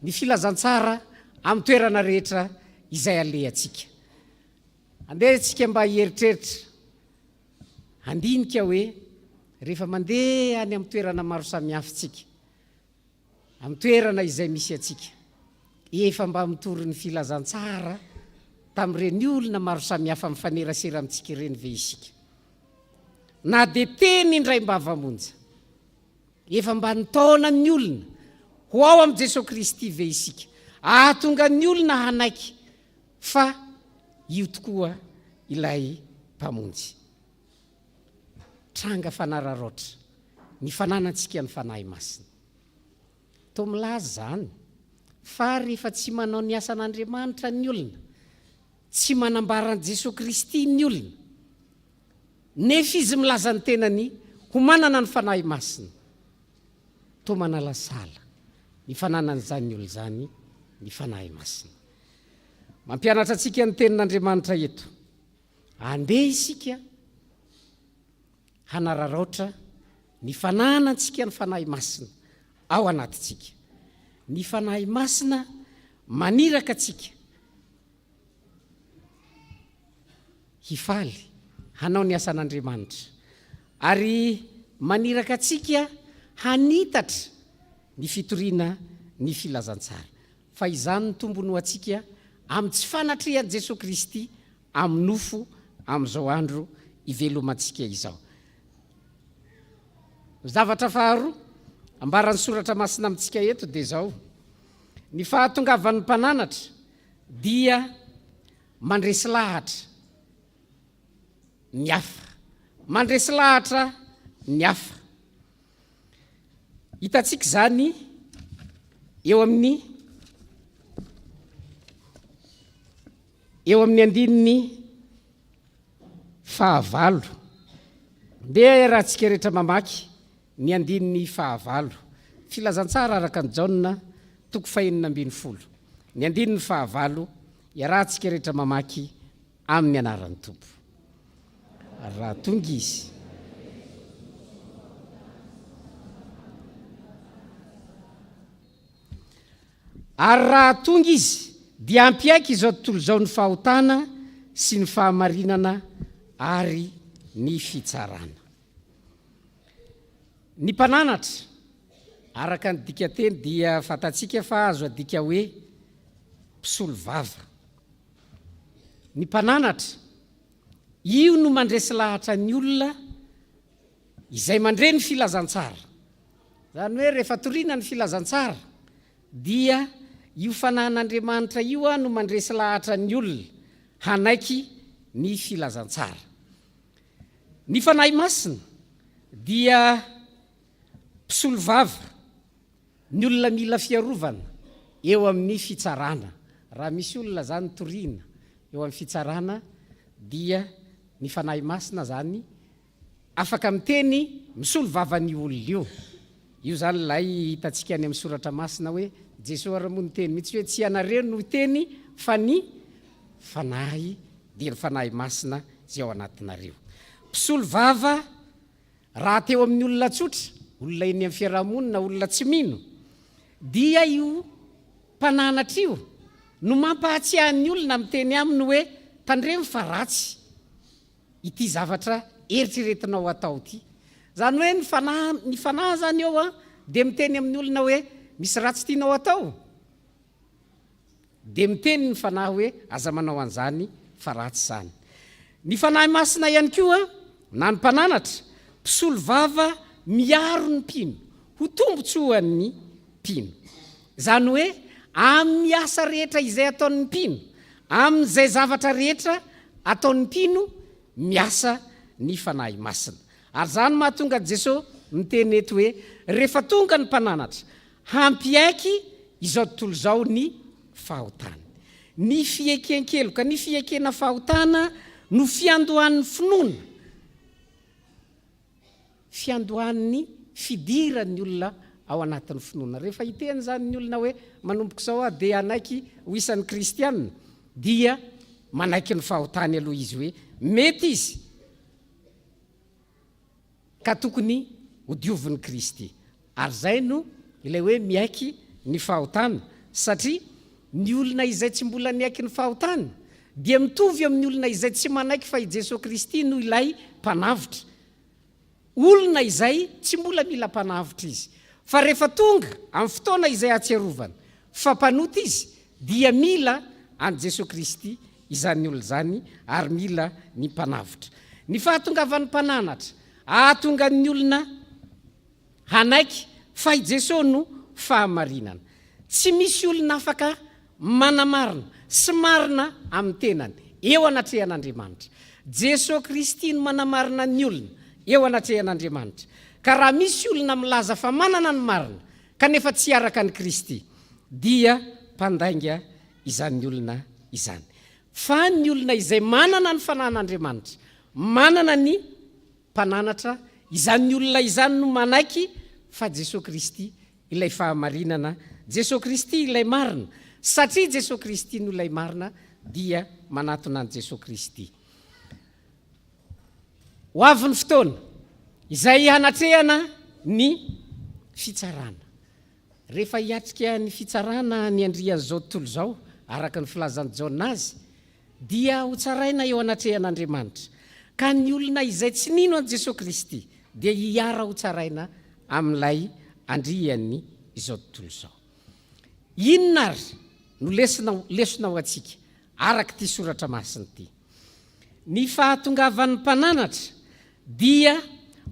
ny filazantsara amin'ny toerana rehetra izay alehantsika. Andehantsika mba hieritreritra, handinika hoe rehefa mandeha any amin'ny toerana maro samihafa tsika, amin'ny toerana izay misy atsika, efa mba mitory ny filazantsara tamin'ireny olona maro samihafa mifanerasera amintsika ireny ve isika. Na dia teny indray mba havamonja, efa mba nitaona ny olona ho ao amin'i Jesosy Kristy ve isika, ahatonga ny olona hanaiky fa io tokoa ilay mpamonjy. Tranga fanararoatra ny fananantsika ny fanahy masina. Toa milaza zany fa rehefa tsy manao ny asan'Andriamanitra ny olona, tsy manambaran'i Jesosy Kristy ny olona, nefa izy milaza ny tenany ho manana ny fanahy masina, toa manala sala ny fananan'izany olona zany ny fanahy masina. Mampianatra antsika ny tenin'Andriamanitra eto. Andeha isika hanararoatra ny fananantsika ny fanahy masina ao anatitsika. Ny fanahy masina maniraka atsika hifaly hanao ny asan'Andriamanitra, ary maniraka atsika hanitatra ny fitoriana ny filazantsara. Fa izany ny tombony ho atsika amin'ny tsy fanatrehan'i Jesosy Kristy amin'ny nofo amin'izao andro ivelomantsika izao. Zavatra faharoa ambaran'ny soratra masina amintsika eto dia izao: ny fahatongavan'ny mpananatra dia mandresy lahatra ny hafa, mandresy lahatra ny hafa. Hitantsika zany eo amin'ny andininy fahavalo. Ndeha rahantsika rehetra mamaky ny andininy fahavalo, filazantsara araka ny Jaona 9:40. Ny andininy fahavalo iarahantsika rehetra mamaky amin'ny anaran'ny Tompo. Raha tonga izy ary raha tonga izy dia ampiaiky izao tontolo izao ny fahotana sy ny fahamarinana ary ny fitsarana. Ny mpananatra araka ny dikateny dia fantatsika fa azo adika hoe mpisolo vava. Ny mpananatra io no mandresy lahatra ny olona izay mandre ny filazantsara. Zany hoe rehefa toriana ny filazantsara dia io fanan'Andriamanitra io no mandresy lahatra ny olona hanaiky ny filazantsara. Ny fanahy masina dia mpisolo vava, ny olona mila fiarovana eo amin'ny fitsarana. Raha misy olona zany toriana eo amin'ny fitsarana dia ny fanahy masina zany afaka miteny misolo vava ny olona io. Io zany lay hitantsika any amin'ny soratra masina hoe Jesosy ara moa ny teny mitsy hoe tsy ianareo no teny fa ny fanahy dia ny fanahy masina izay ao anatinareo. Mpisolo vava raha teo amin'ny olona tsotra, olona eny amin'ny fiarahamonina, olona tsy mino, dia io mpananatra io no mampahatsiahan'ny olona amin'ny teny aminy hoe tandremo fa ratsy ity zavatra eritreretinao atao ity. Zany hoe ny fanahy zany eo dia miteny amin'ny olona hoe misy ratsy tianao atao, dia miteny ny fanahy hoe aza manao an'izany fa ratsy zany. Ny fanahy masina ihany koa na ny mpananatra mpisolo vava miaro ny mpino, ho tombotsoan'ny mpino. Zany hoe amin'ny asa rehetra izay ataon'ny mpino, amin'izay zavatra rehetra ataon'ny mpino, miasa ny fanahy masina. Ary zany mahatonga Jesosy miteny eto hoe rehefa tonga ny mpananatra hampiaiky izao tontolo izao ny fahotana. Ny fiekenkeloka, ny fiekena fahotana no fiandohan'ny finoana, fiandohan'ny fidiran'ny olona ao anatin'ny finoana. Rehefa hiteny zany ny olona hoe manomboko zao dia anaiky ho isan'ny kristianina, dia manaiky ny fahotany aloha izy hoe mety izy ka tokony ho diovin'ny Kristy. Ary zay no ilay hoe miaiky ny fahotana, satria ny olona izay tsy mbola niaiky ny fahotana dia mitovy amin'ny olona izay tsy manaiky fa i Jesosy Kristy no ilay mpanavitra. Olona izay tsy mbola mila mpanavitra izy, fa rehefa tonga amin'ny fotoana izay atsiarovana fa mpanota izy dia mila an Jesosy Kristy izany olona zany, ary mila ny mpanavitra. Ny fahatongavan'ny mpananatra ahatonga ny olona hanaiky fa i Jesosy no fahamarinana. Tsy misy olona afaka manamarina sy marina amin'ny tenany eo anatrehan'Andriamanitra. Jesosy Kristy no manamarina ny olona eo anatrehan'Andriamanitra. Ka raha misy olona milaza fa manana ny marina kanefa tsy araka ny Kristy, dia mpandainga izany olona izany. Fa ny olona izay manana ny fanan'Andriamanitra, manana ny mpananatra, izany olona izany no manaiky fa Jesosy Kristy ilay fahamarinana, Jesosy Kristy ilay marina. Satria Jesosy Kristy no ilay marina dia manatona an Jesosy Kristy. Ho avy ny fotoana izay hanatrehana ny fitsarana. Rehefa hiatrika ny fitsarana ny andrian'izao tontolo zao, araka ny filazan'i Jaona azy, dia ho tsaraina eo anatrehan'Andriamanitra. Ka ny olona izay tsy nino an Jesosy Kristy dia hiara ho tsaraina amin'ilay andrian'ny izao tontolo zao. Inona ary no lesona ho atsika araka ty soratra masina ty? Ny fahatongavan'ny mpananatra dia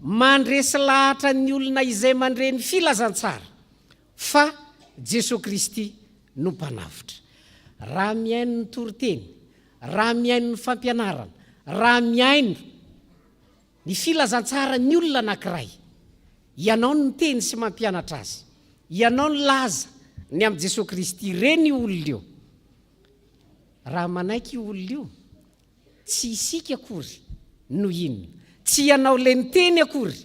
mandresy lahatra ny olona izay mandreny filazantsara fa Jesosy Kristy no mpanavitra. Raha miaino ny toriteny, raha miaino ny fampianarana, raha miaino ny filazantsara ny olona anankiray, ianao no teny sy mampianatra azy, ianao no laza ny am Jesosy Kristy reny olona io. Raha manaiky olona io, tsy isika akory no inona, tsy ianao le niteny akory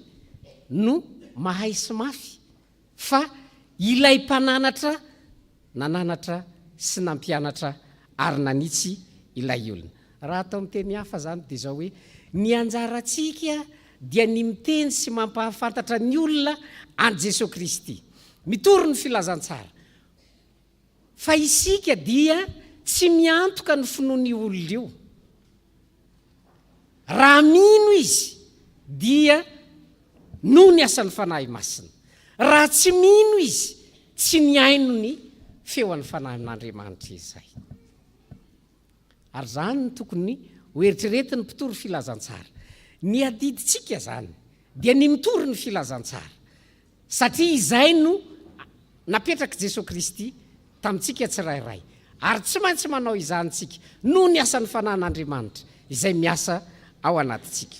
no mahay sy mafy, fa ilay mpananatra nananatra sy nampianatra ary nanitsy ilay olona. Raha atao miteny hafa zany dia zao hoe ny anjarantsika dia ny miteny sy mampahafantatra ny olona an Jesosy Kristy, mitory ny filazantsara. Fa isika dia tsy miantoka ny finoany olona io. Raha mino izy dia no ny asan'ny fanahy masina. Raha tsy mino izy, tsy ny aino ny feon'ny fanahin'Andriamanitra izay. Ary zany no tokony ho eritreretiny mpitory filazantsara. Ny adiditsika zany dia ny mitory ny filazantsara, satria izay no napetraka Jesosy Kristy tamintsika tsirairay, ary tsy maintsy manao izantsika no ny asan'ny fanahin'Andriamanitra izay miasa ao anatitsika.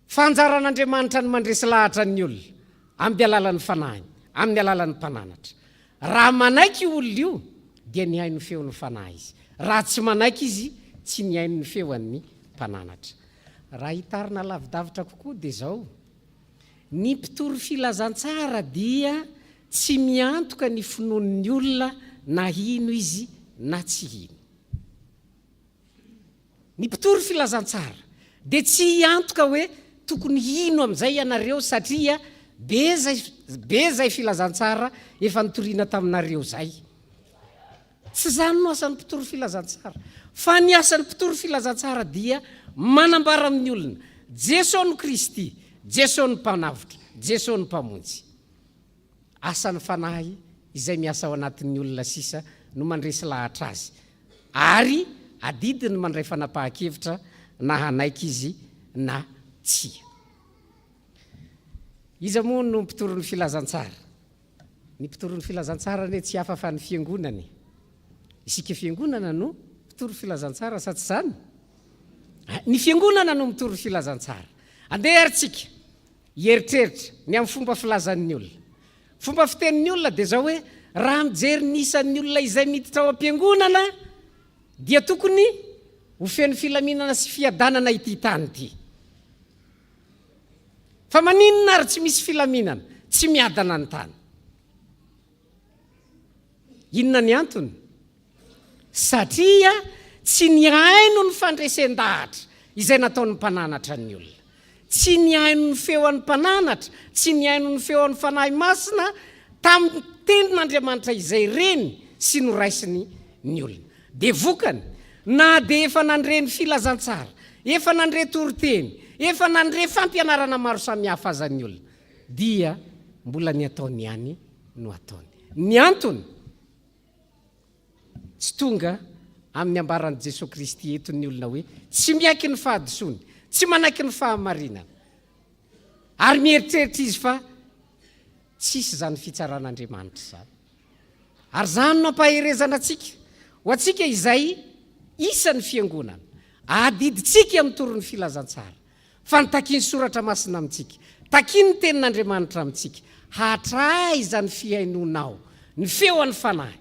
Fanjaran'Andriamanitra ny mandresy lahatra ny olona amin'ny alalan'ny fanahiny, amin'ny alalan'ny mpananatra. Raha manaiky olona io dia ny haino feon'ny fanahy izy, raha tsy manaiky izy tsy ny haino ny feon'ny mpananatra. Raha hitarina lavidavitra kokoa dia zao, ny mpitory filazantsara dia tsy miantoka ny finoan'ny olona na hino izy na tsy hino. Ny mpitory filazantsara dia tsy hiantoka hoe tokony hino amin'izay ianareo satria be zay filazantsara efa nitoriana taminareo zay. Tsy zany no asan'ny mpitory filazantsara, fa ny asan'ny mpitory filazantsara dia manambara amin'ny olona Jesosy no Kristy, Jesosy no mpanavitra, Jesosy no mpamonjy. Asan'ny fanahy izay miasa ao anatin'ny olona sisa no mandresy lahatra azy, ary adidiny mandray fanapahan-kevitra na hanaiky izy na tsia. Iza moa no mpitorin'ny filazantsara? Ny mpitorin'ny filazantsara ne tsy hafa fa ny fiangonany. Isika fiangonana no mpitory filazantsara sa tsy zany? Ny fiangonana no mitory filazantsara. Andeha aritsika hieritreritra ny amin'ny fomba filazan'ny olona. Fomba fitenin'ny olona dia zao hoe raha mijery ny isan'ny olona izay miditra ao am-piangonana dia tokony ho feno filaminana sy fiadanana ity tany ity. Fa maninona ary tsy misy filaminana? tsy miadana ny tany. Inona ny antony? Satria tsy ny haino ny fandresen-dahatra izay nataon'ny mpananatra ny olona. Tsy ny haino ny feon'ny mpananatra, tsy ny haino ny feon'ny fanahy masina tamin'ny tenin'Andriamanitra izay reny sy noraisiny ny olona. Dia vokany, na dia efa nandre ny filazantsara, efa nandre toriteny, efa nandre fampianarana maro samihafa azan'ny olona, dia mbola ny ataony ihany no ataony. Ny antony tsy tonga amin'ny ambaran'i Jesosy Kristy eto ny olona hoe tsy miaiky ny fahadisoany, tsy manaiky ny fahamarinana, ary mieritreritra izy fa tsisy zany fitsaran'Andriamanitra zany. Ary zany no ampaherezana atsika ho atsika izay isan'ny fiangonana, adiditsika amin'ny toron'ny filazantsara, fa nitakiany soratra masina amintsika, takiany ny tenin'Andriamanitra amintsika, hatray zany fihainonao, ny feon'ny fanahy,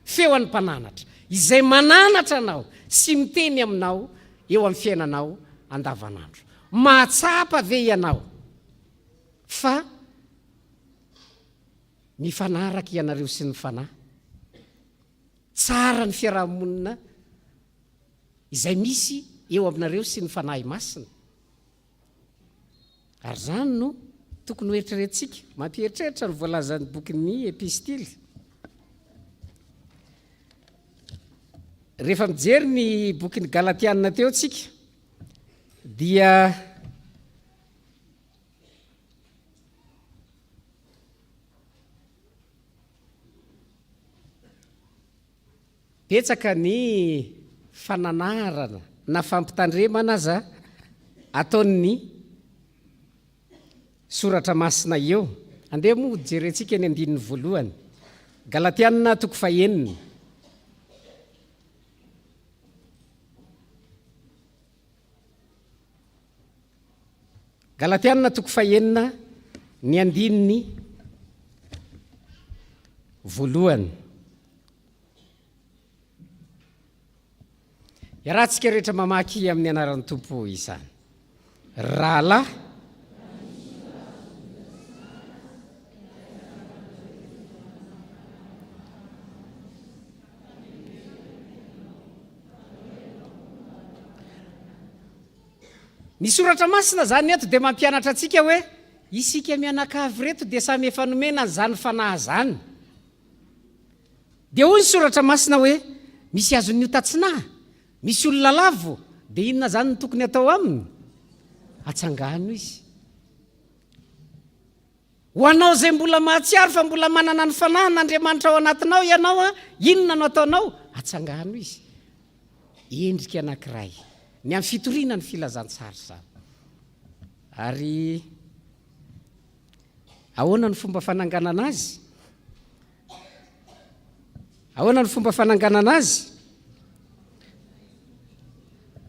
feon'ny mpananatra, izay mananatra anao sy miteny aminao eo amin'ny fiainanao andavanandro. Mahatsapa ve ianao fa mifanaraka ianareo sy ny fanahy? Tsara ny fiarahamonina izay misy eo aminareo sy ny fanahy masina. Ary zany no tokony ho eritreretintsika, mampieritreritra ny voalazan'ny bokin'ny epistily. Rehefa mijery ny bokin'ny Galatiana teo tsika, dia petsaka ny fananarana na fampitandremana aza ataon'ny soratra masina eo. Andeha moa jerentsika ny andininy voalohany, Galatiana 5:9. Galatiana 5:9 ny andininy voalohany. Iarahantsika rehetra mamaky amin'ny anaran'ny Tompo izany. Rahalahy, ny soratra masina zany eto dia mampianatra atsika hoe isika mianakavy reto dia samy efa nomena zany fanahy zany. Dia hoy ny soratra masina hoe misy azon'ny hotatsinahy, misy olona lavo, dia inona zany ny tokony atao aminy? Atsangano izy. Ho anao zay mbola mahatsiaro fa mbola manana ny fanahin'Andriamanitra ao anatinao ianao, inona no ataonao? Atsangano izy. Endrika anankiray ny amin'ny fitoriana ny filazantsara zany. Ary ahoana ny fomba fananganana azy? Ahoana ny fomba fananganana azy?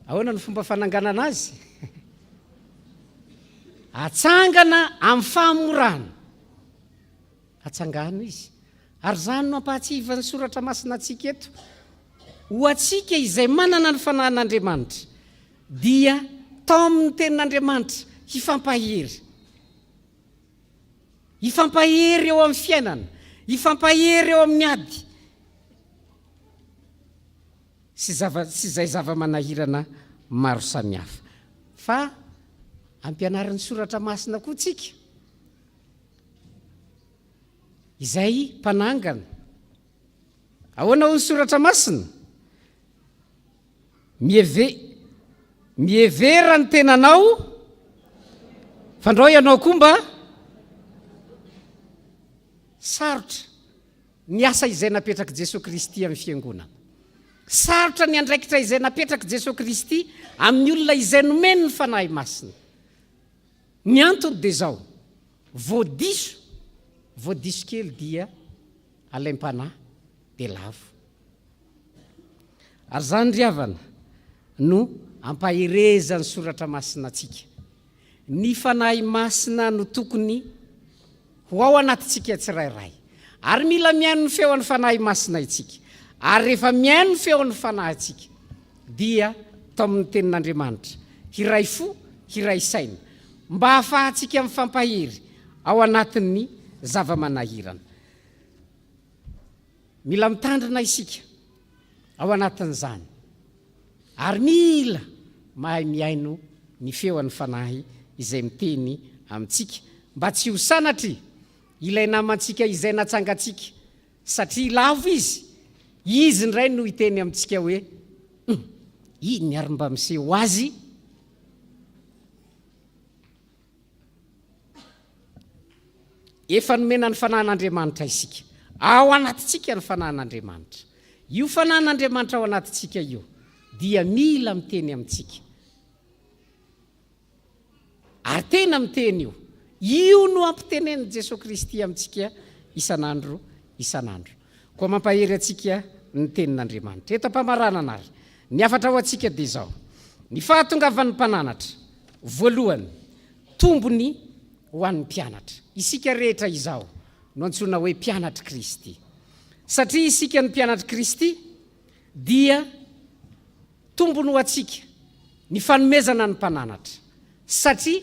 Ahoana ny fomba fananganana azy? Atsangana amin'ny famorana. Atsangano izy. Ary zany no ampahatsivan'ny soratra masina atsika eto. Ho atsika izay manana ny fanahin'Andriamanitra, dia tao amin'ny tenin'Andriamanitra hifampahery. Hifampahery eo amin'ny fiainana, hifampahery eo amin'ny ady. Sy izay zava-manahirana maro samihafa. Fa ampianarin'ny soratra masina koa tsika, izay mpanangana. Ahoana ho ny soratra masina? Mievera ny tenanao, fandrao ianao koa mba sarotra ny asa izay napetraka Jesosy Kristy amin'ny fiangonana. Sarotra ny andraikitra izay napetraka Jesosy Kristy amin'ny olona izay nomeny ny fanahy masina. Ny antony dia zao, voadiso kely dia alaim-panahy dia lavo. Ary zany ry havana no ampaherezan'ny soratra masina atsika. Ny fanahy masina no tokony ho ao anatintsika tsirairay. Ary mila miaino ny feon'ny fanahy masina itsika. Ary rehefa miaino ny feon'ny fanahy atsika, dia tao amin'ny tenin'Andriamanitra, hiray fo, hiray saina, mba hahafahantsika mifampahery ao anatin'ny zava-manahirana. Mila mitandrina isika ao anatin'izany ary mila mahay miaino ny feoan'ny fanahy izay miteny amintsika mba tsy ho sanatry ilay namantsika izay natsangatsika satria lavo izy ndray no hiteny amintsika hoe iny ary mba miseho azy efa nomena ny fanahin'Andriamanitra isika ao anatitsika ny fanahin'Andriamanitra. Io fanahin'Andriamanitra ao anatitsika io dia mila miteny amintsika ary tena miteny io no ampitenen'i Jesosy Kristy amintsika isan'andro. Koa mampahery atsika ny tenin'Andriamanitra. Eto ampamaranana ary ny afatra ho atsika dia izao: ny fahatongavan'ny mpananatra, voalohany tombony ho an'ny mpianatra. Isika rehetra izao no antsoina hoe mpianatra Kristy, satria isika ny mpianatra Kristy dia tombony ho atsika ny fanomezana ny mpananatra, satria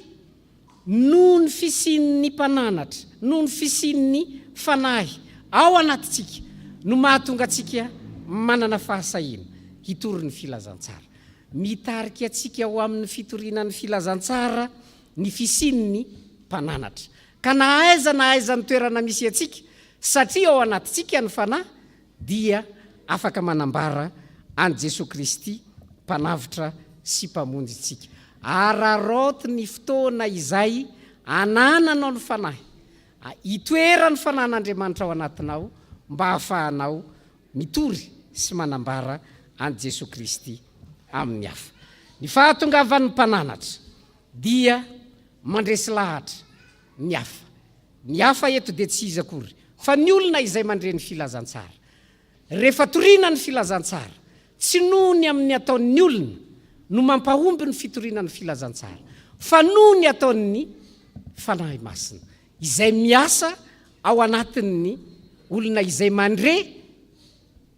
noho ny fisian'ny mpananatra, noho ny fisian'ny fanahy ao anatitsika no mahatonga atsika manana fahasahiana hitory ny filazantsara. Mitarika atsika ho amin'ny fitorianan'ny filazantsara ny fisian'ny mpananatra, ka na aiza ny toerana misy atsika, satria ao anatitsika ny fanahy dia afaka manambara an Jesosy Kristy mpanavitra sy mpamonjy tsika. Araroty ny fotoana izay anananao ny fanahy, itoerany fanahin'Andriamanitra ao anatinao mba hahafahanao mitory sy manambara an Jesosy Kristy amin'ny hafa. Ny fahatongavan'ny mpananatra dia mandresy lahatra ny hafa. Ny hafa eto dia tsy izy akory fa ny olona izay mandre ny filazantsara. Rehefa toriana ny filazantsara, tsy noho ny amin'ny ataon'ny olona no mampahomby ny fitoriana ny filazantsara, fa noho ny ataon'ny fanahy masina izay miasa ao anatin'ny olona izay mandre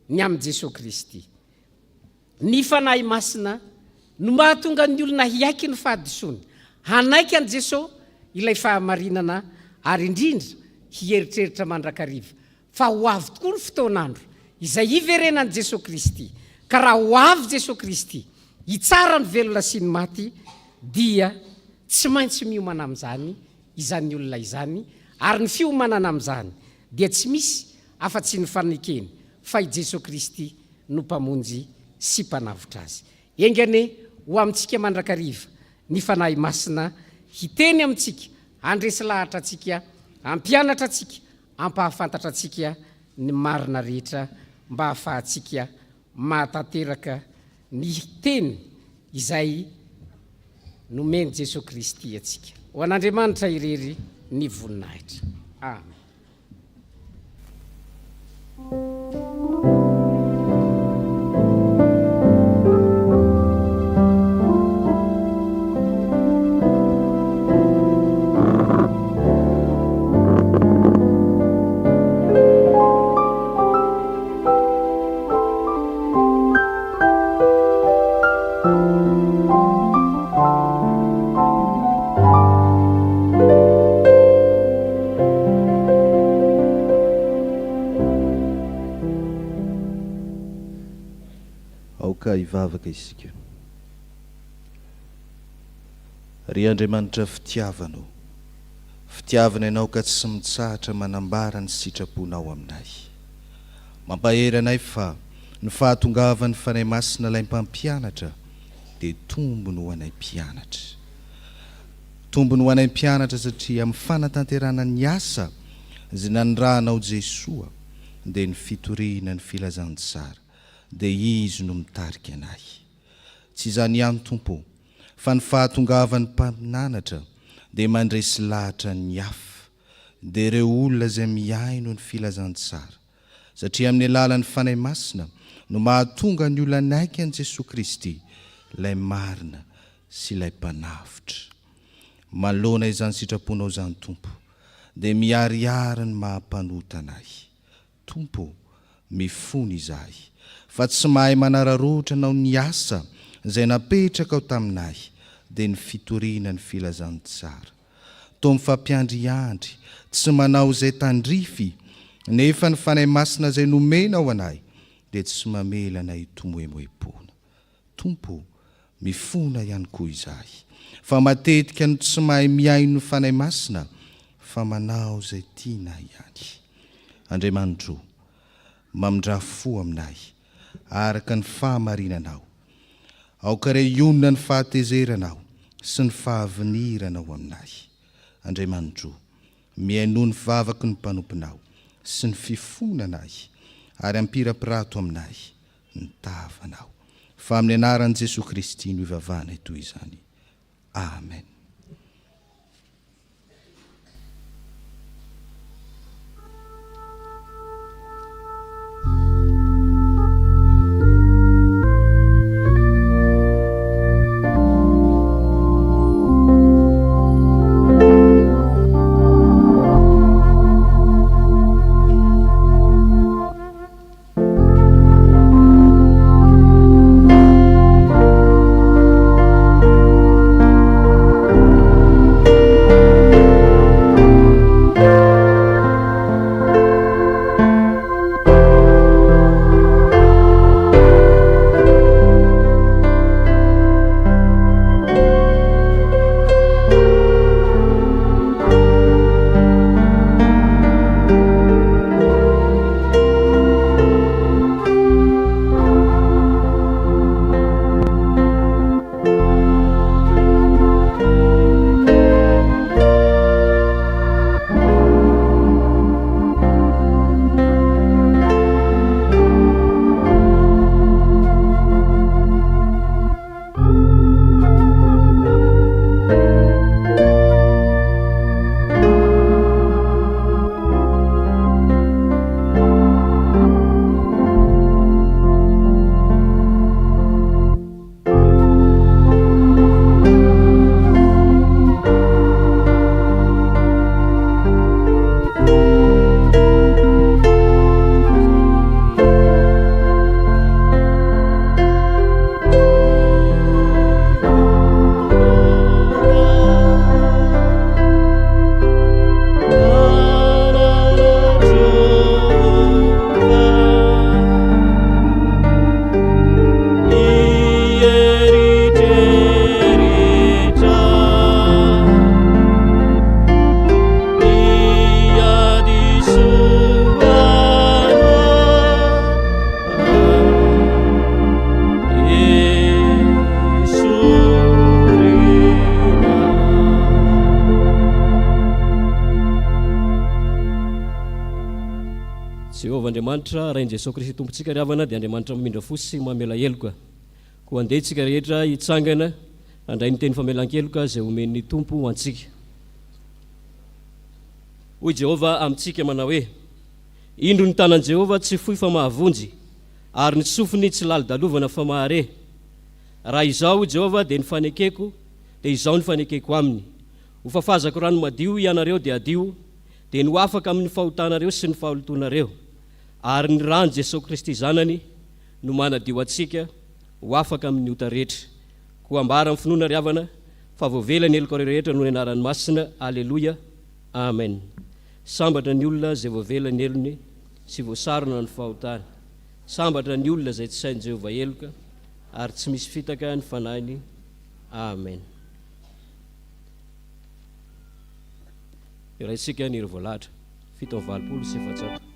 ny amin'ny Jesosy Kristy. Ny fanahy masina no mahatonga ny olona hiaiky ny fahadisoany, hanaiky an Jesosy ilay fahamarinana, ary indrindra hieritreritra mandrakariva fa ho avy tokoa ny fotoanandro izay hiverenan'i Jesosy Kristy. Ka raha ho avy Jesosy Kristy hitsara ny velona sy ny maty, dia tsy maintsy miomana amin'izany izany olona izany, ary ny fiomanana amin'izany dia tsy misy afa-tsy ny fanekeny fa i Jesosy Kristy no mpamonjy sy mpanavotra azy. Engane ho amintsika mandrakariva ny fanahy masina hiteny amintsika, andresy lahatra atsika, ampianatra atsika, ampahafantatra atsika ny marina rehetra mba hahafahantsika mahatateraka ny teny izay nomeny Jesosy Kristy atsika. Ho an'Andriamanitra irery ny voninahitra. Amen. Ivavaka isika. Ry Andriamanitra fitiavanao, fitiavana ianao ka tsy mitsahatra manambara ny sitraponao aminay. Mampahery anay fa ny fahatongavan'ny fanahy masina ilay mpampianatra dia tombony ho anay mpianatra. Tombony ho anay mpianatra satria amin'ny fanatanterana ny asa izay nanirahanao Jesosy dia ny fitoriana ny filazantsara, dia izy no mitarika anay. Tsy izany ihany Tompo, fa ny fahatongavan'ny mpampianatra dia mandresy lahatra ny hafa, dia ireo olona izay miaino ny filazantsara, satria amin'ny alalan'ny fanahy masina no mahatonga ny olona naiky an Jesosy Kristy, ilay marina sy ilay mpanavotra. Malona izany sitraponao izany Tompo, dia miariary ny mahampanota anay. Tompo, mifony izahay, fa tsy mahay manararoatra anao ny asa izay napetraka ao taminay dia ny fitoriana ny filazantsara. toa mifampiandriandry tsy manao izay tandrify nefa ny fanahy masina izay nomena ao anahy dia tsy mamela anay tomoemoepona. Tompo, mifona ihany koa izahay fa matetika no tsy mahay miaino ny fanahy masina fa manao izay tiana ihany. Andriamanitro, mamindra fo aminay araka ny fahamarinanao, aoka ray onona ny fahatezeranao sy ny fahaviniranao aminay. Andriamanitro, miaino ny vavaky ny mpanomponao sy ny fifonanay ary ampirapirato aminay ny tavanao. Fa amin'ny anaran'i Jesosy Kristy no ivavahana toy izany. Amen. Andriamanitra rain Jesosy Kristy tompontsika riavana dia Andriamanitra mamindra fosy mamela heloka. Koa andehitsika rehetra hitsangana handray ny teny famelan-keloka izay omen'ny Tompo ho antsika. Hoy Jehova amintsika manao hoe: indro ny tanan' Jehova tsy fohy fa mahavonjy, ary ny sofiny tsy lali-dalovana fa mahare. Raha izao Jehova dia ny fanekeko, dia izao ny fanekeko aminy. Ho fafazako rano madio ianareo dia adio, dia no afaka amin'ny fahotanareo sy ny faholotonareo. Ary ny rano Jesosy Kristy zanany no manadio atsika ho afaka amin'ny ota rehetra. Koa ambara amin'ny finoana riavana fa voavelany heloka rehetra no ny anaran'ny masina. Aleluia, amen. Sambatra ny olona izay voavelany helony sy voasarona ny fahotany. Sambatra ny olona izay tsy sain'i Jehova heloka ary tsy misy fitaka ny fanahiny. Amen. Iraisika ny voalahatra 720 sy 700.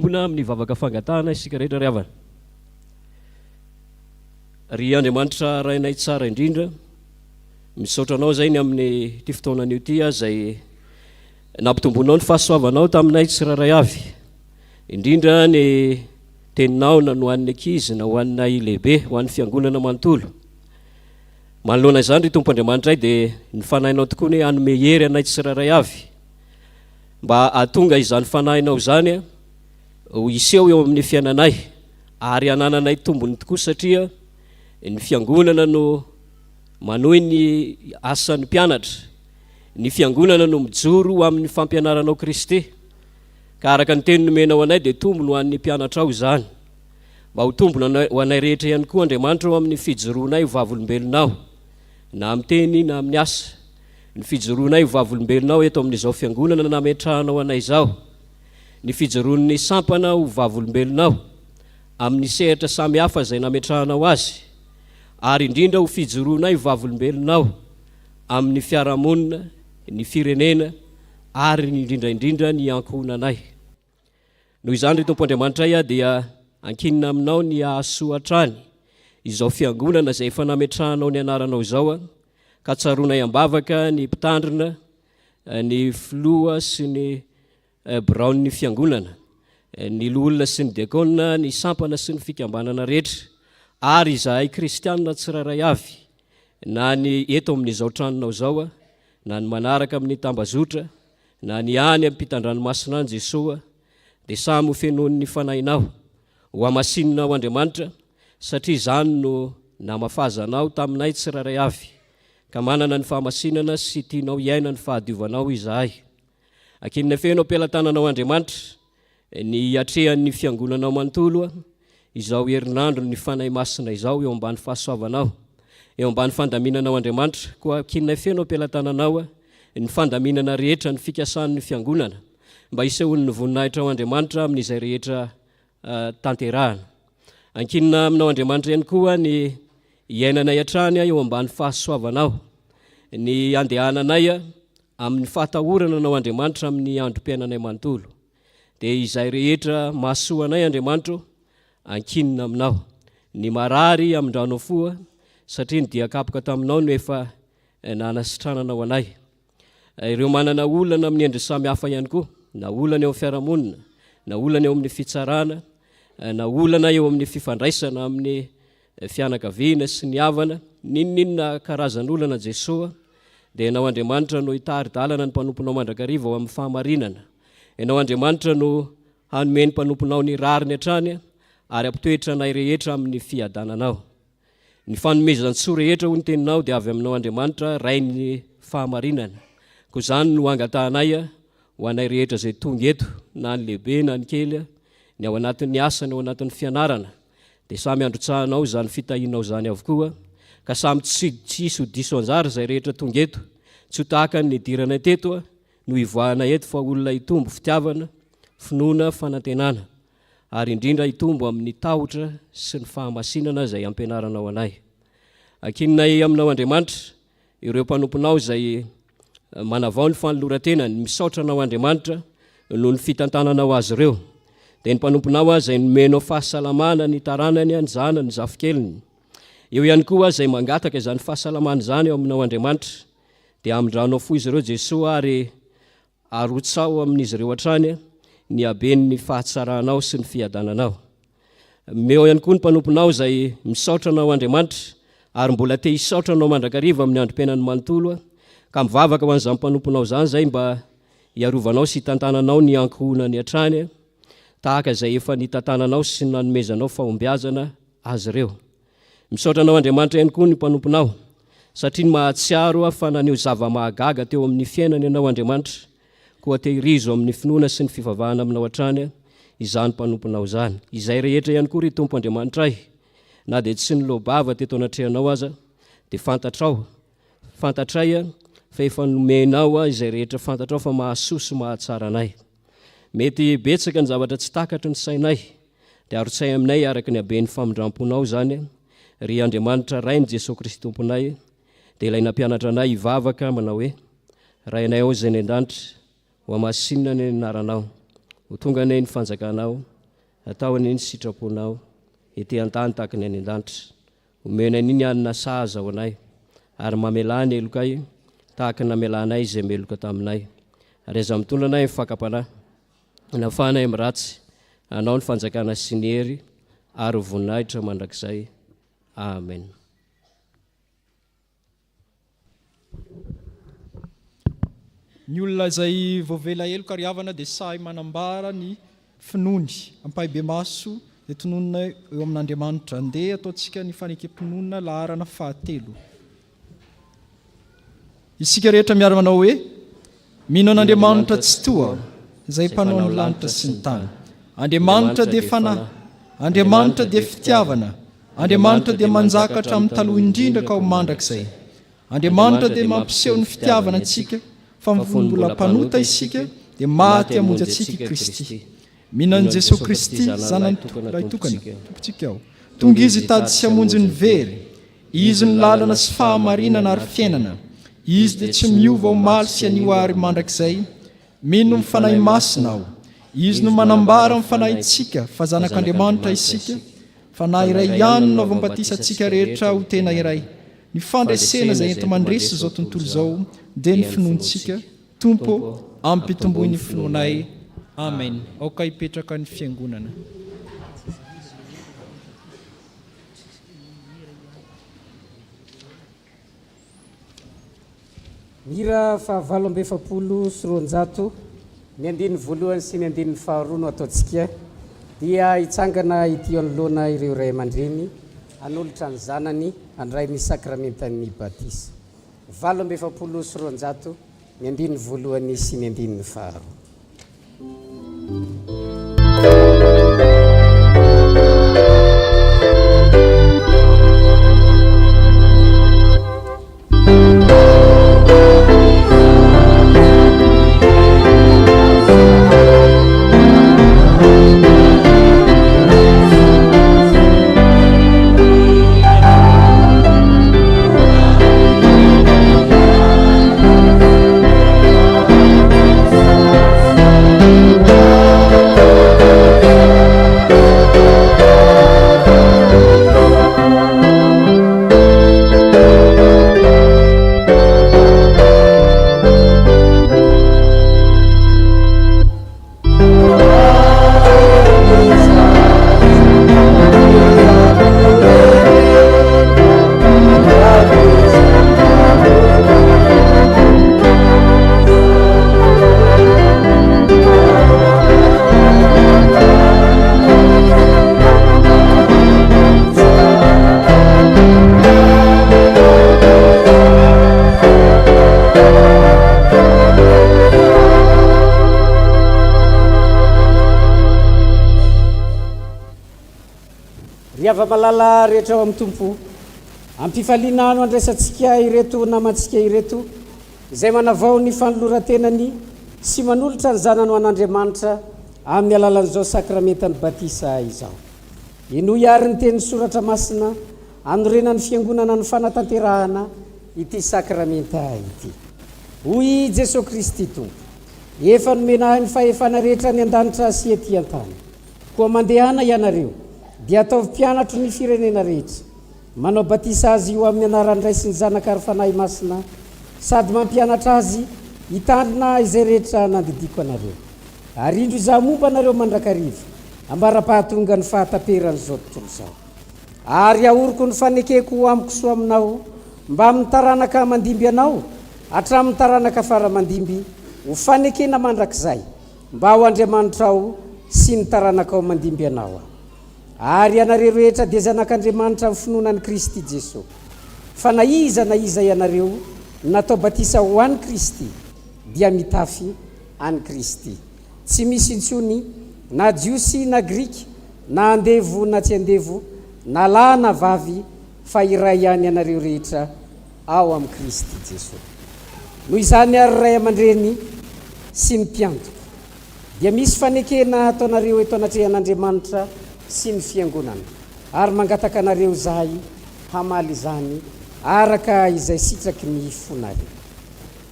manombona amin'ny vavaka fangatahana isika rehetra ry havana. Ry Andriamanitra rainay tsara indrindra, misaotra anao zay ny amin'ny ty fotoanan'io ty zay nampitombonao ny fahasoavanao taminay tsiraray avy, indrindra ny teninao na ho an'ny ankizy na ho annay lehibe ho an'ny fiangonana manontolo. Manoloana izany ry Tompo Andriamanitra dia ny fanahinao tokoa ny hanome hery anay tsiraray avy, mba ahatonga izany fanahinao zany ho iseho eo amin'ny fiainanay ary hanananay tombony tokoa, satria ny fiangonana no manohy ny asan'ny mpianatra, ny fiangonana no mijoro amin'ny fampianaranao Kristy, ka araka ny teny nomenao anay dia tombony ho an'ny mpianatra ao zany, mba ho tombony ho anay rehetra ihany koa Andriamanitra ao amin'ny fijoroanay vavolombelonao, na amin'ny teny na amin'ny asa. Ny fijoroanay vavolombelonao eto amin'izao fiangonana nametrahanao anay izao, ny fijoroan'ny sampana ho vavolombelonao amin'ny sehatra samy hafa izay nametrahanao azy, ary indrindra ho fijoroanay vavolombelonao amin'ny fiarahamonina, ny firenena ary indrindraindrindra ny ankohonanay. Noho izany ry Tompo Andriamanitra dia ankinina aminao ny ahasoa hatrany izao fiangonana izay efa nametrahanao ny anaranao izao, ka tsaronay ambavaka ny mpitandrina, ny filoha sy ny braon'ny fiangonana, ny lolona sy ny diakona, ny sampana sy ny fikambanana rehetra, ary izahay kristianina tsiraray avy, na ny eto amin'izao tranonao zao, na ny manaraka amin'ny tambazotra, na ny any amin'ny mpitandranomasina any Jesosy, dia samy ho fenoan'ny fanahinao ho amasinina Andriamanitra, satria izany no namafazanao taminay tsiraray avy, ka manana ny fahamasinana sy tianao iaina ny fahadiovanao izahay. Ankinina feno ampelantananao Andriamanitra ny atrehan'ny fiangonanao manontolo izao herinandro ny fanahy masina izao eo ambany fahasoavanao, eo ambany fandaminanao Andriamanitra, koa ankinina feno ampelantananao ny fandaminana rehetra ny fikasan'ny fiangonana, mba isehon'ny voninahitra ao Andriamanitra amin'izay rehetra tanterahana. Ankinina aminao Andriamanitra ihany koa ny iainanay hatrany eo ambany fahasoavanao, ny andehananay amin'ny fahatahorana anao Andriamanitra amin'ny androm-piainanay manontolo, dia izay rehetra mahasoa anay Andriamanitra ankinina aminao, ny marary amindrano foa satria ny diakapoka taminao no efa nanasitrananao anay. Ireo manana olana amin'ny endry samy hafa ihany koa, na olana eo amin'ny fiarahamonina, na olana eo amin'ny fitsarana, na olana eo amin'ny fifandraisana amin'ny fianakaviana sy ny havana, ninninona karazan'olana Jesosy, dia ianao Andriamanitra no hitary-dalana ny mpanomponao mandrakariva ao amin'ny fahamarinana. Ianao Andriamanitra no hanome ny mpanomponao ny rariny hatrany ary ampitoetra anay rehetra amin'ny fiadananao. Ny fanomezan-tsoa rehetra ho ny teninao dia avy aminao Andriamanitra, rainy fahamarinana. Koa izany no angatahanay ho anay rehetra izay tonga eto, na ny lehibe na ny kely, ny ao anatin'ny asa, ny ao anatin'ny fianarana, dia samy androtsahanao zany fitahinao zany avokoa, ka samy tsisy ho diso anjara izay rehetra tonga eto, tsy ho tahaka ny diranay teto no hivoahana eto, fa olona hitombo fitiavana, finoana, fanantenana, ary indrindra hitombo amin'ny tahotra sy ny fahamasinana izay ampianaranao anay. Ankininay aminao Andriamanitra ireo mpanomponao izay manavao ny fanoloran-tenany, misaotra anao Andriamanitra noho ny fitantananao azy ireo, dia ny mpanomponao izay nomenao fahasalamana ny taranany, ny zanany, ny zafikeliny, eo ihany koa izay mangataka izany fahasalamana izany eo aminao Andriamanitra, dia amindranao fo izy ireo Jesosy ary arotsao amin'izy ireo hatrany ny haben'ny fahatsaranao sy ny fiadananao. Meo ihany koa ny mpanomponao izay misaotra anao Andriamanitra ary mbola te hisaotra anao mandrakariva amin'ny androm-piainany manontolo, ka mivavaka ho an'izany mpanomponao zany zay mba hiarovanao sy hitantananao ny ankohonany hatrany, tahaka izay efa nitantananao sy nanomezanao fahombiazana azy ireo. Misaotra anao Andriamanitra ihany koa ny mpanomponao, satria ny mahatsiaro fa naneo zava-mahagaga teo amin'ny fiainany ianao Andriamanitra, koa tehirizo amin'ny finoana sy ny fivavahana aminao hatrany izany mpanomponao zany. Izay rehetra ihany koa ry Tompo Andriamanitra ay, na dia tsy ny lobava teto anatrehanao aza, dia fantatray fa efa nomenao izay rehetra fantatrao fa mahasoa sy mahatsara anay. Mety betsaka ny zavatra tsy takatry ny sainay, dia arotsay aminay araka ny haben'ny famindramponao zany ry Andriamanitra rainy Jesosy Kristy Tomponay, dia ilay nampianatra anay hivavaka manao hoe: rainay ao izay ny an-danitra, ho amasinina ny anaranao, ho tonga anay ny fanjakanao. atao aniny sitraponao ety an-tany tahaka ny any an-danitra omena aniny anina saza ao anay ary mamelany elokay tahaka namelanay izay meloka taminay ary aza mitondra anay mifakapanahy nafanay miratsy anao ny fanjakana sy ny hery ary voninahitra mandrakizay amen. Ny olona izay voavela eloka ary havana dia sahy manambara ny finoany ampahibe maso dia tononona eo amin'Andriamanitra. Andeha ataontsika ny fanekem-pinoana laharana 7. Isika rehetra miara manao hoe mino an'Andriamanitra tsy toa izay mpanao ny lanitra sy ny tany. Andriamanitra dia fanahy, Andriamanitra dia fitiavana, Andriamanitra dia manjaka hatramin'ny taloha indrindra ka ho mandrakizay. Andriamanitra dia mampiseho ny fitiavana antsika fa mivonymbola mpanota isika dia maty hamonjy antsika i Kristy. Mino an'i Jesosy Kristy zanany ray tokana tompontsika ao. Tonga izy hitady sy hamonjy ny very. Izy ny lalana sy fahamarinana ary fiainana. Izy dia tsy miova ho maly sy anio ary mandrakizay. Mino ny fanahy masina aho. Izy no manambara ny fanahitsika fa zanak'Andriamanitra isika. Fanahy iray ihany no avy ambatisa antsika rehetra ho tena iray. Ny fandresena izay ento mandresy izao tontolo izao dia ny finoantsika. Tompo ampitomboy ny finoanay. Amen. Aoka hipetraka ny fiangonana. Mira fa 770 ny andiny voalohany sy ny andiny faharoa no ataontsika dia hitsangana ity anoloana ireo ray aman-dreny anolotra ny zanany andray ny sakramentan'ny batisa. 770 ny andiny voalohany sy ny andiny faharoa. Malala rehetra ao amin'ny tompo ampifaliana no andraisantsika ireto namantsika ireto izay manavao ny fanoloran-tenany sy manolotra ny zanany ho an'Andriamanitra amin'ny alalan'izao sakramentany batisa izao. Inoy ary ny teny soratra masina anorenany fiangonana ny fanatanterahana ity sakramenta ity. Hoy Jesosy Kristy tompo, efa nomena ny fahefana rehetra ny an-danitra sy ety an-tany, koa mandehana ianareo dia ataovy mpianatro ny firenena rehetra, manao batisa azy io amin'ny anaran'ny Ray sy ny Zanaka ary fanahy masina, sady mampianatra azy hitandrina izay rehetra nandidiko anareo. Ary indro izaho momba anareo mandrakariva ambara-pahatonga ny fahataperan'izao tontolo izao. Ary ahoriko ny fanekeko amiko soa aminao mba amin'ny taranaka mandimby anao hatramin'ny taranaka faramandimby ho fanekena mandrakizay mba ho Andriamanitra ao sy ny taranaka ao mandimby anao. Ary ianareo rehetra dia zanak'Andriamanitra amin'ny finoanan'i Kristy Jesosy. Fa na iza ianareo natao batisa ho an'i Kristy dia mitafy an'i Kristy. Tsy misy intsony na jiosy na grika, na andevo na tsy andevo, na lahy na vavy, fa iray ihany ianareo rehetra ao amin'ny Kristy Jesosy. Noho izany ary ray aman-dreny sy ny mpiantoka dia misy fanekena ataonareo eto anatrehan'Andriamanitra sy ny fiangonana, ary mangataka anareo zahay hamaly izany araka izay sitraky ny fonareo.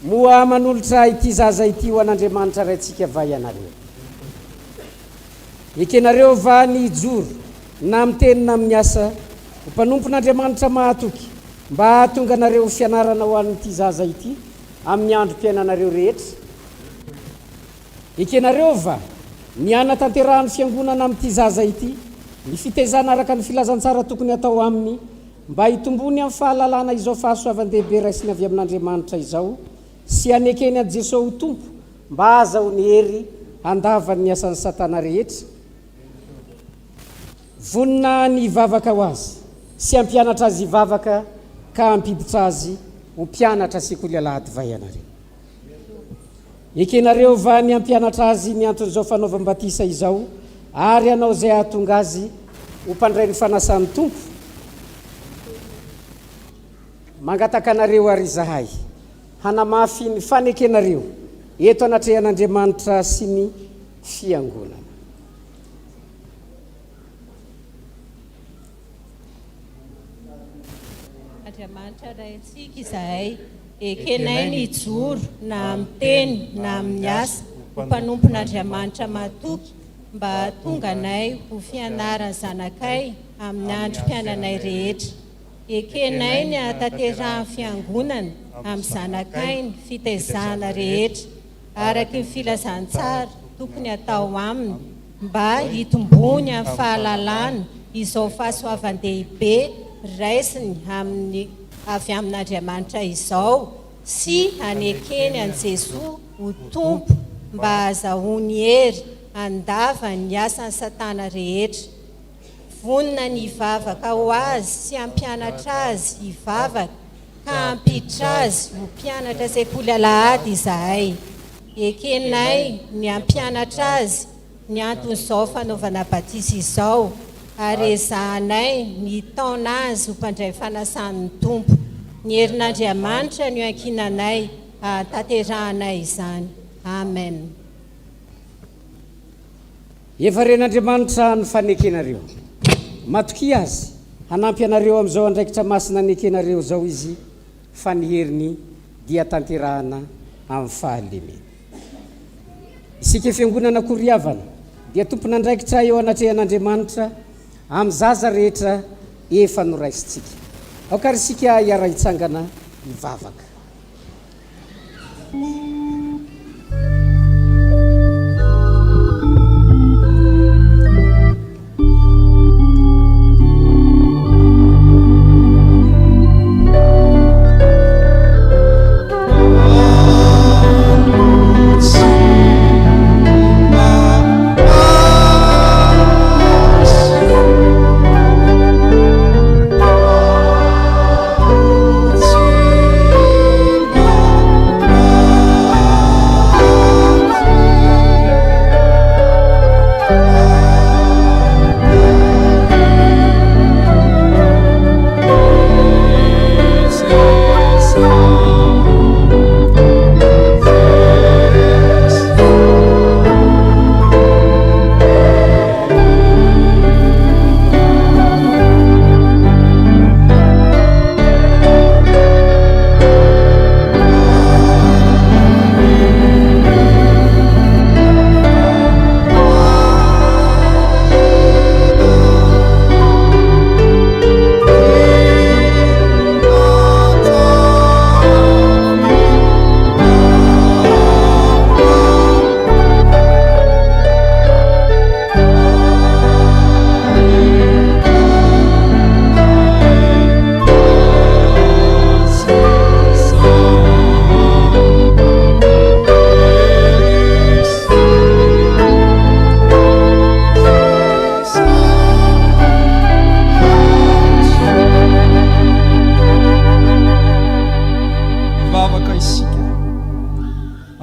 Moa manolotra ity zaza ity ho an'Andriamanitra raintsika vai anareo. ekenareo va ny joro na mitenina amin'ny asa ho mpanompon'andriamanitra mahatoky mba hahatonga anareo fianarana ho an'ity zaza ity amin'ny androm-piainanareo rehetra. Ekenareo va ny anatanterahany fiangonana amin'ity zaza ity ny fitezana araka ny filazantsara tokony atao aminy mba hitombony amin'ny fahalalana izao fahasoavan-dehibe raisiny avy amin'andriamanitra izao sy anekeny an Jesosy ho tompo mba azaho ny hery handavany asan'ny satana rehetra. Vonina ny vavaka ho azy sy ampianatra azy ivavaka ka ampiditra azy ho mpianatra sekoly alahady vai anareo. Ekenareo va ny ampianatra azy ny anton'izao fanaovam-batisa izao ary anao izay ahatonga azy ho mpandray ny fanasan'ny tompo. Mangataka anareo ary zahay hanamafy ny fanekenareo eto anatrehan'Andriamanitra sy ny fiangonana. Andriamanitra raintsika izahay ekenay ny joro na amin'ny teny na amin'ny asa ho mpanompon'Andriamanitra matoky mba tonga anay ho fianarany zanakay amin'ny androm-piainanay rehetra. Ekenay ny hahatanterahany fiangonana amin'ny zanakay ny fitezana rehetra araky ny filazantsara tokony atao aminy mba hitombony amin'ny fahalalana izao fahasoavan-dehibe raisiny amin'ny avy amin'Andriamanitra izao sy anekeny an Jesosy ho tompo mba azahoany hery andava ny asan'ny satana rehetra. Vonina ny ivavaka ho azy sy ampianatra azy ivavaka ka ampiditra azy ho mpianatra sekoly alahady izahay. Ekenay ny ampianatra azy ny anton'izao fanaovana batisa izao ary ezahanay ny taona azy ho mpandray fanasan'ny tompo. Ny herin'Andriamanitra no ankinanay hahatanterahanay izany. Amen. Efa ren'Andriamanitra ny fanekenareo matoky azy hanampy anareo amin'izao andraikitra masina nekenareo zao izy fa ny heriny dia tanterahana amin'ny fahalemena. Isika fiangonana Koriavana dia tompon'andraikitra eo anatrehan'Andriamanitra amin'ny zaza rehetra efa noraisitsika. Aokary isika hiara-hitsangana hivavaka.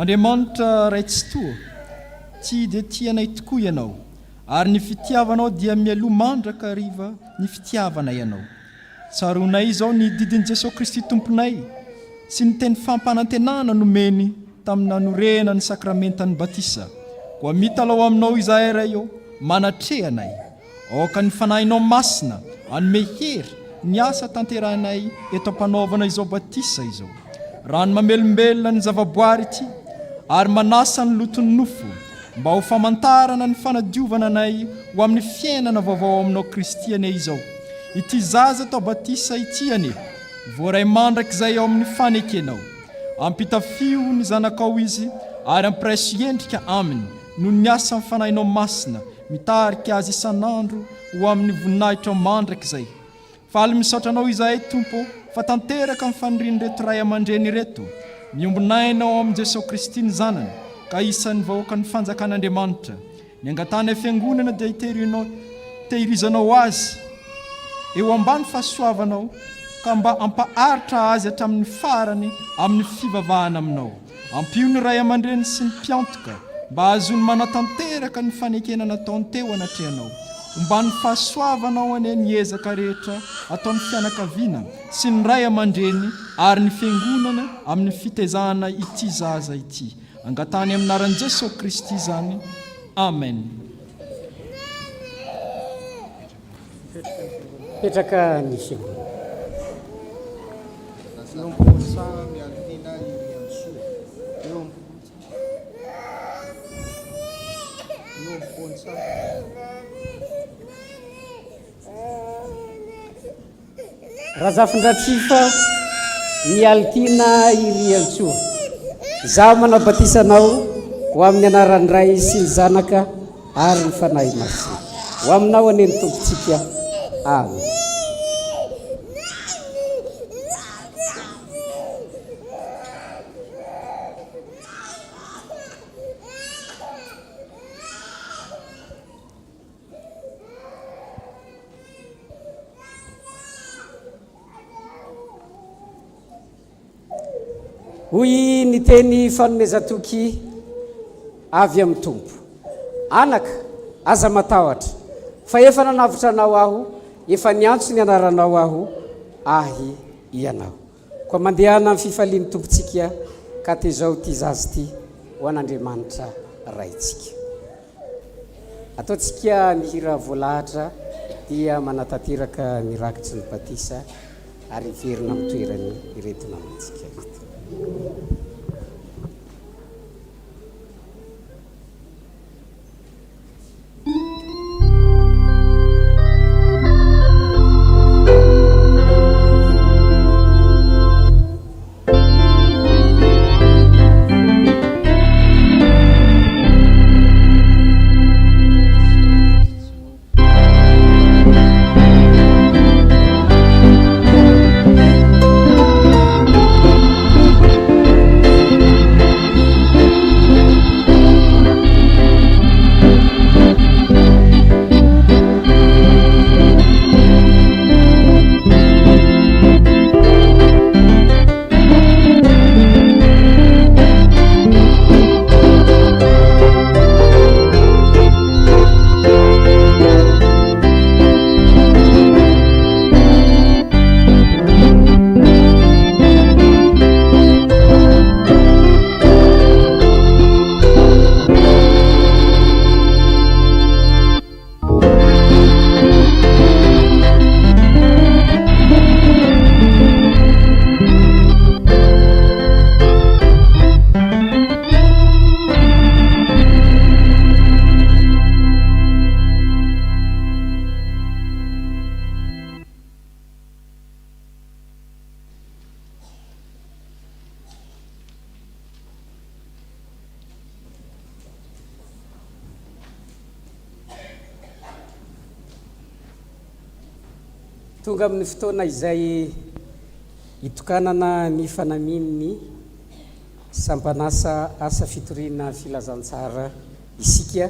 Andriamanitra raitsy toa tia dia tianay tokoa ianao ary ny fitiavanao dia mialoha mandraka hariva ny fitiavana ianao. Tsaronay izao ny didin'i Jesosy Kristy tomponay sy ny teny fampanantenana nomeny tamin'ny nanorehana ny sakramentany batisa. Koa mitalao aminao izahay ray eo manatrehanay aoka ny fanahinao masina anome hery ny asa tanterahanay eto ampanaovana izao batisa izao. Raha ny mamelombelona ny zavaboary ity ary manasa ny loton'ny nofo mba ho famantarana ny fanadiovana anay ho amin'ny fiainana vaovao aminao kristiane izao. Ity zaza tao batisa ity ane voaray mandrakizay ao amin'ny fanekenao. Ampita fio ny zanakao izy ary ampiray endrika aminy no ny asa amin'ny fanahinao masina mitarika azy isan'andro ho amin'ny voninahitra mandrakizay. Faly misaotra anao izahay Tompo fa tanteraka amin'ny fanirian'ireto ray aman-dreny ireto miombonainao amin'ny Jesosy Kristy ny zanany ka isan'ny vahoaka ny fanjakan'Andriamanitra. Ny angatany fiangonana dia tehirizanao azy eo ambany fahasoavanao ka mba ampaharitra azy hatramin'ny farany amin'ny fivavahana aminao. Ampio ny ray aman-dreny sy ny mpiantoka mba azony manatanteraka ny fanekena nataony teo anatrehanao. Mba ny fahasoavanao ane ny ezaka rehetra ataon'ny fianakaviana sy ny ray aman-dreny ary ny fiangonana amin'ny fitezahana ity zaza ity. Angatany amin'ny anaran'i Jesosy Kristy izany. Amen. Petraka ny fiangonana. Razafindratrifa mialtina iriantsoa. Zaho manabatisanao ho amin'ny anaran'ny Ray sy ny Zanaka ary ny fanahy masina. Ho aminao ane ny tompontsika. Amen. Hoy ny teny fanomezatoky avy amin'ny Tompo. Anaka, aza matahotra, fa efa nanavitra anao aho, efa niantso ny anaranao aho, ahy ianao. Koa mandehana amin'ny fifalian'ny tompontsika ka tezao ty zazy ty ho an'Andriamanitra raitsika. Ataontsika ny hira voalahatra dia manatanteraka ny rakitry ny batisa ary verina amin'ny toerany ireto namantsika reto. Tonga amin'ny fotoana izay hitokanana ny fanamian'ny sampanasa asa fitoriana filazantsara isika.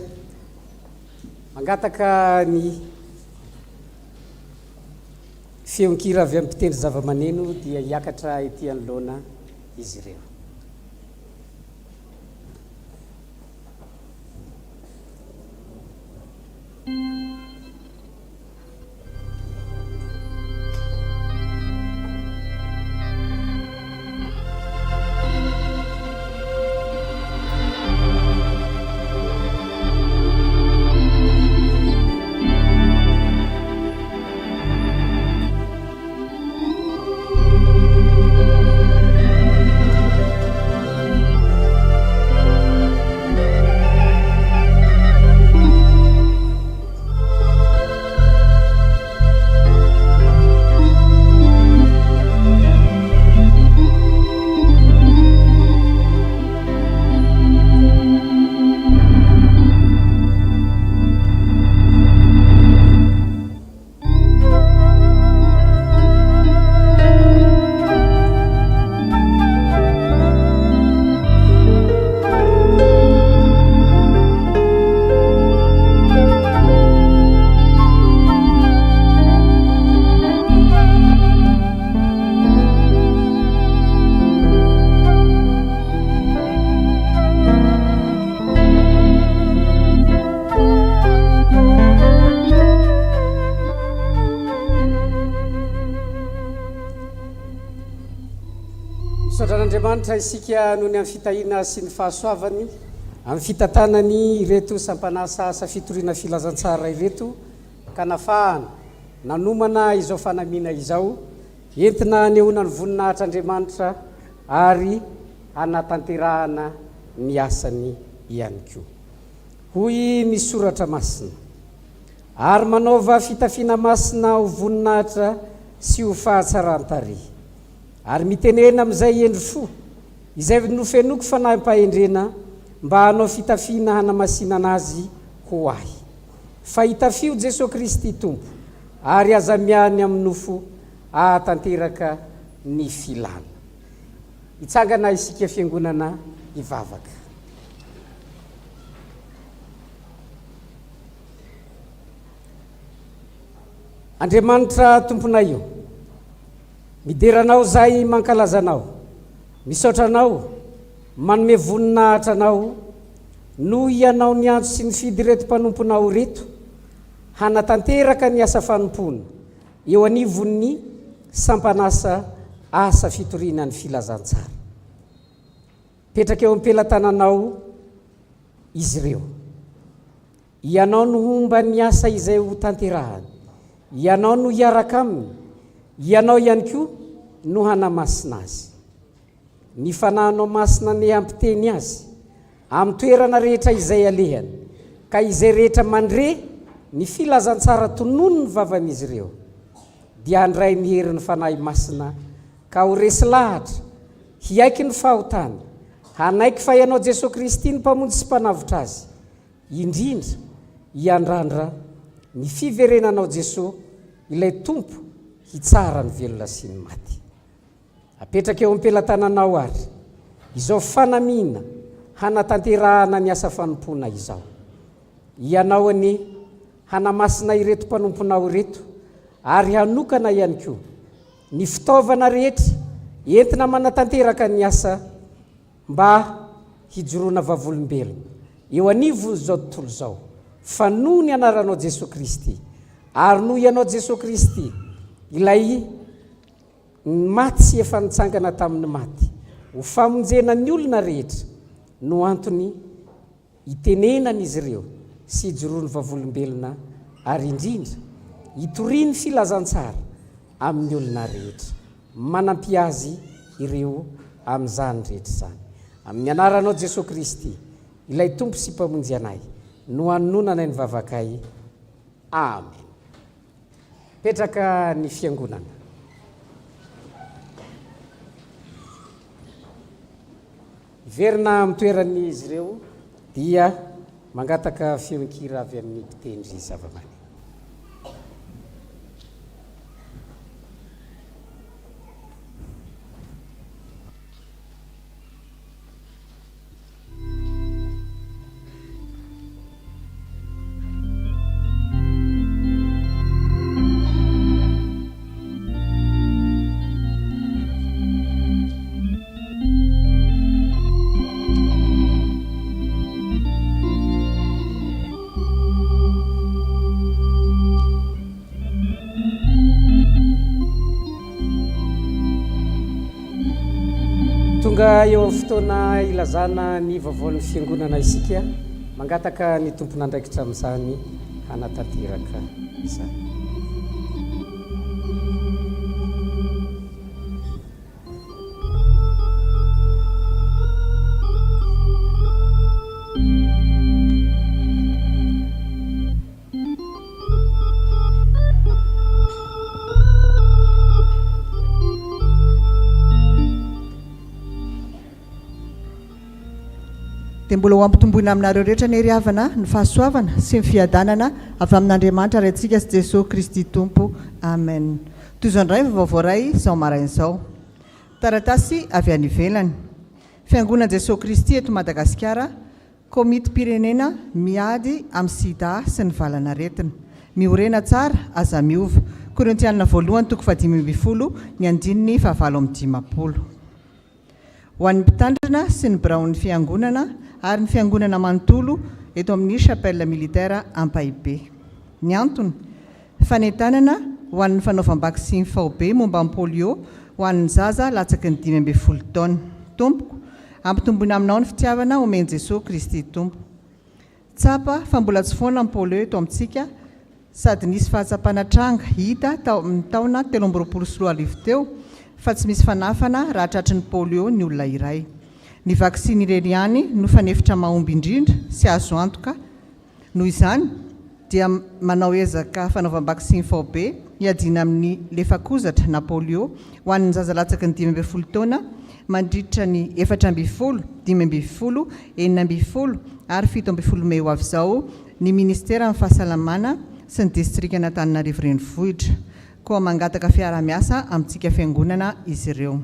Mangataka ny feonkira avy amin'ny mpitendry zava-maneno dia hiakatra ety anoloana izy ireo. sotran'andriamanitra isika noho ny amin'ny fitahina sy ny fahasoavany amin'ny fitantanany ireto sampanasa asa fitoriana filazantsara ireto ka nafahana nanomana izao fanamina izao entina nehoana ny voninahitr'andriamanitra ary anatanterahana ny asany ihany koa hoy ny soratra masina ary manaova fitafiana masina ho voninahitra sy ho fahatsaran-tary ary mitenena amin'izay endry fo izay nofenoko fanampahendrena mba hanao fitafiana hanamasinana anazy ho ahy fa hitafio Jesosy Kristy tompo ary aza miany amin'ny nofo ahatanteraka ny filana hitsangana isika fiangonana hivavaka. Andriamanitra tomponay io mideranao zay mankalazanao misaotranao manome voninahitra anao no ianao ny antso sy ny fidy reto mpanomponao reto hanatanteraka ny asa fanompona eo anivon'ny sampanasa asa fitoriana ny filazantsara petraka eo am-pelatananao izy ireo ianao no homba ny asa izay ho tanterahany ianao no hiaraka aminy ianao ihany koa no hanamasina azy ny fanahinao masina ny ampiteny azy amin'ny toerana rehetra izay alehany ka izay rehetra mandre ny filazantsara tonono ny vavan'izy ireo dia handray ny herin'ny fanahy masina ka ho resy lahatra hiaiky ny fahotany hanaiky fa ianao Jesosy Kristy ny mpamonjy sy mpanavotra azy indrindra hiandrandra ny fiverenanao Jesosy ilay tompo hitsara ny velona sy ny maty apetraka eo am-pelatananao ary izao fanamina hanatanterahana ny asa fanompona izao ianao any hanamasina ireto mpanomponao ireto ary hanokana ihany koa ny fitaovana rehetra entina manatanteraka ny asa mba hijoroana vavolombelona eo anivo zao tontolo zao fa noho ny anaranao Jesosy Kristy ary noho ianao Jesosy Kristy ilay maty sy efa nitsangana tamin'ny maty ho famonjena ny olona rehetra no antony hitenenan'izy ireo sy hijoroany vavolombelona ary indrindra hitoriany filazantsara amin'ny olona rehetra manampy azy ireo amin'izany rehetra zany amin'ny anaranao Jesosy Kristy ilay tompo sy mpamonjy anay no hanonana ny vavakay amen. Petraka ny fiangonana. Verina mitoeran'izy ireo dia mangataka feonkira avy amin'ny mpitendry zava-maneno. Eo amin'ny fotoana ilazana ny vaovaon'ny fiangonana isika mangataka ny tompona andraikitra amin'izany hanatanteraka izany. Dia mbola ho ampitomboina aminareo rehetra ny ry havana ny fahasoavana sy ny fiadanana avy amin'Andriamanitra ary antsika sy Jesosy Kristy tompo amen. Toy izao indray vaovao iray izao marain'izao taratasy avy any ivelany fiangonana Jesosy Kristy eto Madagasikara komity pirenena miady amin'ny sida sy ny valanaretina miorena tsara aza miova Korintianina voalohany toko 5:20 ny andininy 7:50 ho an'ny mpitandrina sy ny biraon'ny fiangonana ary ny fiangonana manontolo eto amin'ny chapelle militaire Ampaibe. Ny antony fanentanana ho an'ny fanaovam-bakisiny faobe momba ny polio ho an'ny zaza latsaky ny 5 taona. Tompoko, ampitombona aminao ny fitiavana omeny Jesosy Kristy Tompo. Tsapa fa mbola tsy foana ny polio eto amintsika, sady nisy fahatsapanatranga hita taona 2023 teo, fa tsy misy fanafana raha tratry ny polio ny olona iray. Ny vaksiny ireny ihany no fanefitra mahomby indrindra sy azo antoka. Noho izany dia manao ezaka fanaovam-baksiny fao be hiadina amin'ny lefakozatra na polio ho an'ny zaza latsaky ny 12 taona mandritra ny 4, 5, 9 ary 17 Mey ho avy izao ny ministera amin'ny fahasalamana sy ny distrika n'Antananarivo renivohitra, koa mangataka fiara-miasa amintsika fiangonana izy ireo.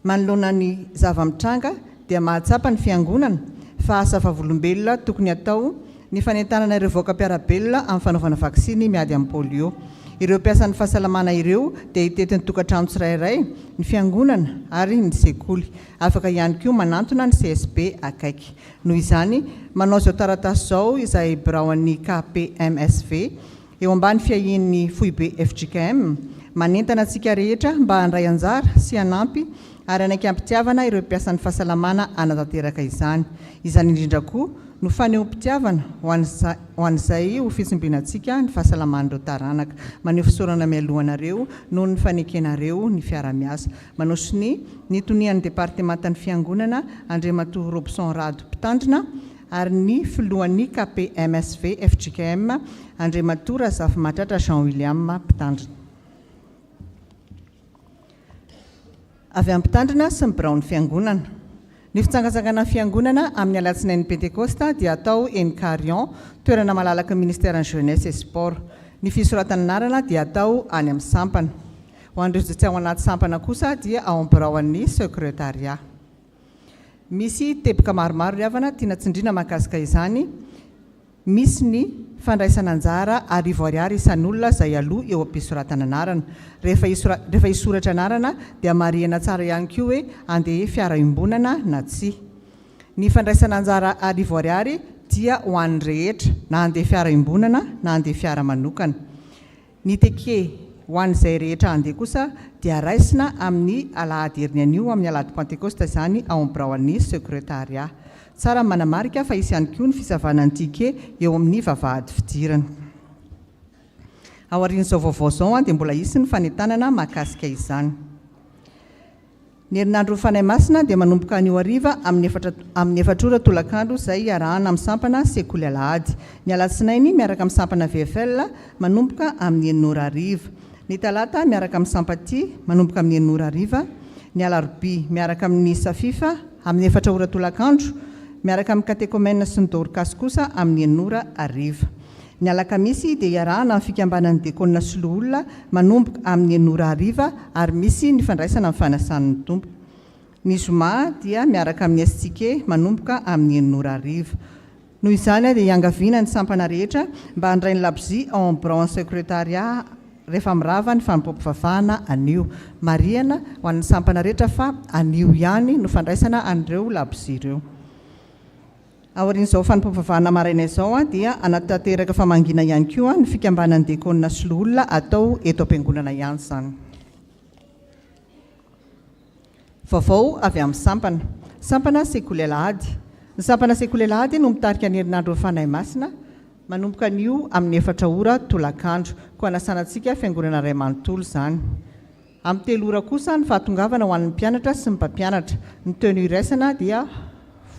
Manoloana ny zava-mitranga dia mahatsapa ny fiangonana fa asa vavolombelona tokony atao ny fanentanana ireo voaka-piarabelona amin'ny fanaovana vaksiny miady amin'ny polio. Ireo mpiasan'ny fahasalamana ireo dia hitetin'ny tokantrano tsirairay, ny fiangonana ary ny sekoly. Afaka ihany koa manantona ny CSP akaiky. Noho izany, manao izao taratasy izao izay biraon'ny KPMSV eo ambany fiahian'ny foibe FJKM, manentana antsika rehetra mba handray anjara sy hanampy ary anaiky ampitiavana ireo mpiasan'ny fahasalamana anatanteraka izany. Izany indrindra koa no faneom-pitiavana ho an'izay ho fitsimbianantsika ny fahasalaman'ireo taranaka. Maneho fisaorana mialohanareo noho ny fanekenareo ny fiara-miasa. Manao sini ny tonian'ny departementan'ny fiangonana Andriamatoa Robson Rado Mpitandrina ary ny filohan'ny KPMSV FJKM Andriamatoa Razafy Matratra Jean William Mpitandrina. Avy amin'ny mpitandrina sy ny biraon'ny fiangonana. Ny fitsangatsangana fiangonana amin'ny alatsinain'ny Pentekosta dia atao eny Carillon, toerana malalaka ministèran'ny jeunesse et sport. Ny fisoratana anarana dia atao any amin'ny sampana. Ho an'ireo izay tsy ao anaty sampana kosa dia ao amin'ny biraon'ny secrétariat. Misy teboka maromaro ry havana tiana tsindriana mahakasika izany. Misy ny fandraisana anjara arivo ariary isan'olona izay aloha eo am-pisoratana anarana. Rehefa isoratra anarana dia marihana tsara ihany koa hoe andeha fiara iombonana na tsy. Ny fandraisana anjara arivo ariary dia ho an'ny rehetra, na andeha fiara iombonana na andeha fiara manokana. Ny teke ho an'izay rehetra andeha kosa dia raisina amin'ny alahady heriny anio, amin'ny alahady Pentekosta izany ao amin'ny biraon'ny secrétariat. Tsara manamarika fa isy ihany koa ny fisavana ny tike eo amin'ny vavahady fidirana. Ao aorian'izao vaovao izao dia mbola isy ny fanentanana mahakasika izany. Ny herinandro fanahy masina dia manomboka anio hariva amin'ny 4 ora tolakandro izay iarahana amin'ny sampana sekoly alahady. Ny alatsinainy miaraka amin'ny sampana VFL manomboka amin'ny 9 ora hariva. Ny talata miaraka amin'ny sampaty manomboka amin'ny 9 ora hariva. Ny alarobia miaraka amin'ny safifa amin'ny 4 ora tolakandro, miaraka amin'ny katekomena sy ny dorcas kosa amin'ny 9 ora hariva. Ny alakamisy dia iarahana amin'ny fikambanan'ny diakonina sy loholona manomboka amin'ny 9 ora hariva ary misy ny fandraisana amin'ny fanasan'ny tompo. Ny zoma dia miaraka amin'ny STK manomboka amin'ny 9 ora hariva. Noho izany dia iangaviana ny sampana rehetra mba handray ny labozia ao amin'ny biraon'ny secrétariat rehefa mirava ny fanompoam-pivavahana anio. Marihana ho an'ny sampana rehetra fa anio ihany no fandraisana an'ireo labozia ireo. Aorian'izao fanompoam-pivavahana maraina izao dia anatanteraka famangina ihany koa ny fikambanan'ny diakonina sy loholona atao eto am-piangonana ihany izany. Vaovao avy amin'ny sampana. Sampana sekoly alahady. Ny sampana sekoly alahady no mitarika ny herinandro fanahy masina manomboka anio amin'ny 4 ora tolakandro, koa anasanantsika fiangonana Ray Manontolo izany. Amin'ny 3 ora kosa ny fahatongavana ho an'ny mpianatra sy ny mpampianatra. Ny tenue iraisana dia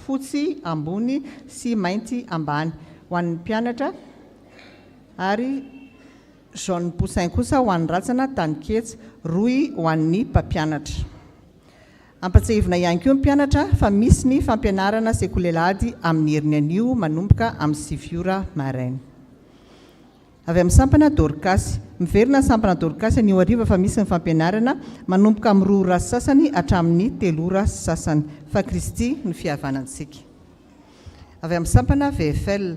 fotsy ambony sy mainty ambany ho an'ny mpianatra ary jaune poussin kosa ho an'ny ratsana taniketsy, roy ho an'ny mpampianatra. Ampatsahivina ihany koa mpianatra fa misy ny fampianarana sekoly alahady amin'ny heriny anio manomboka amin'ny 7 ora maraina. Avy amin'ny sampana dorcas, miverina ny sampana dorcas anio hariva fa misy ny fampianarana manomboka amin'ny 2 ora sasany hatramin'ny 3 ora sasany, fa Kristy ny fihavanantsika. Avy amin'ny sampana VFL,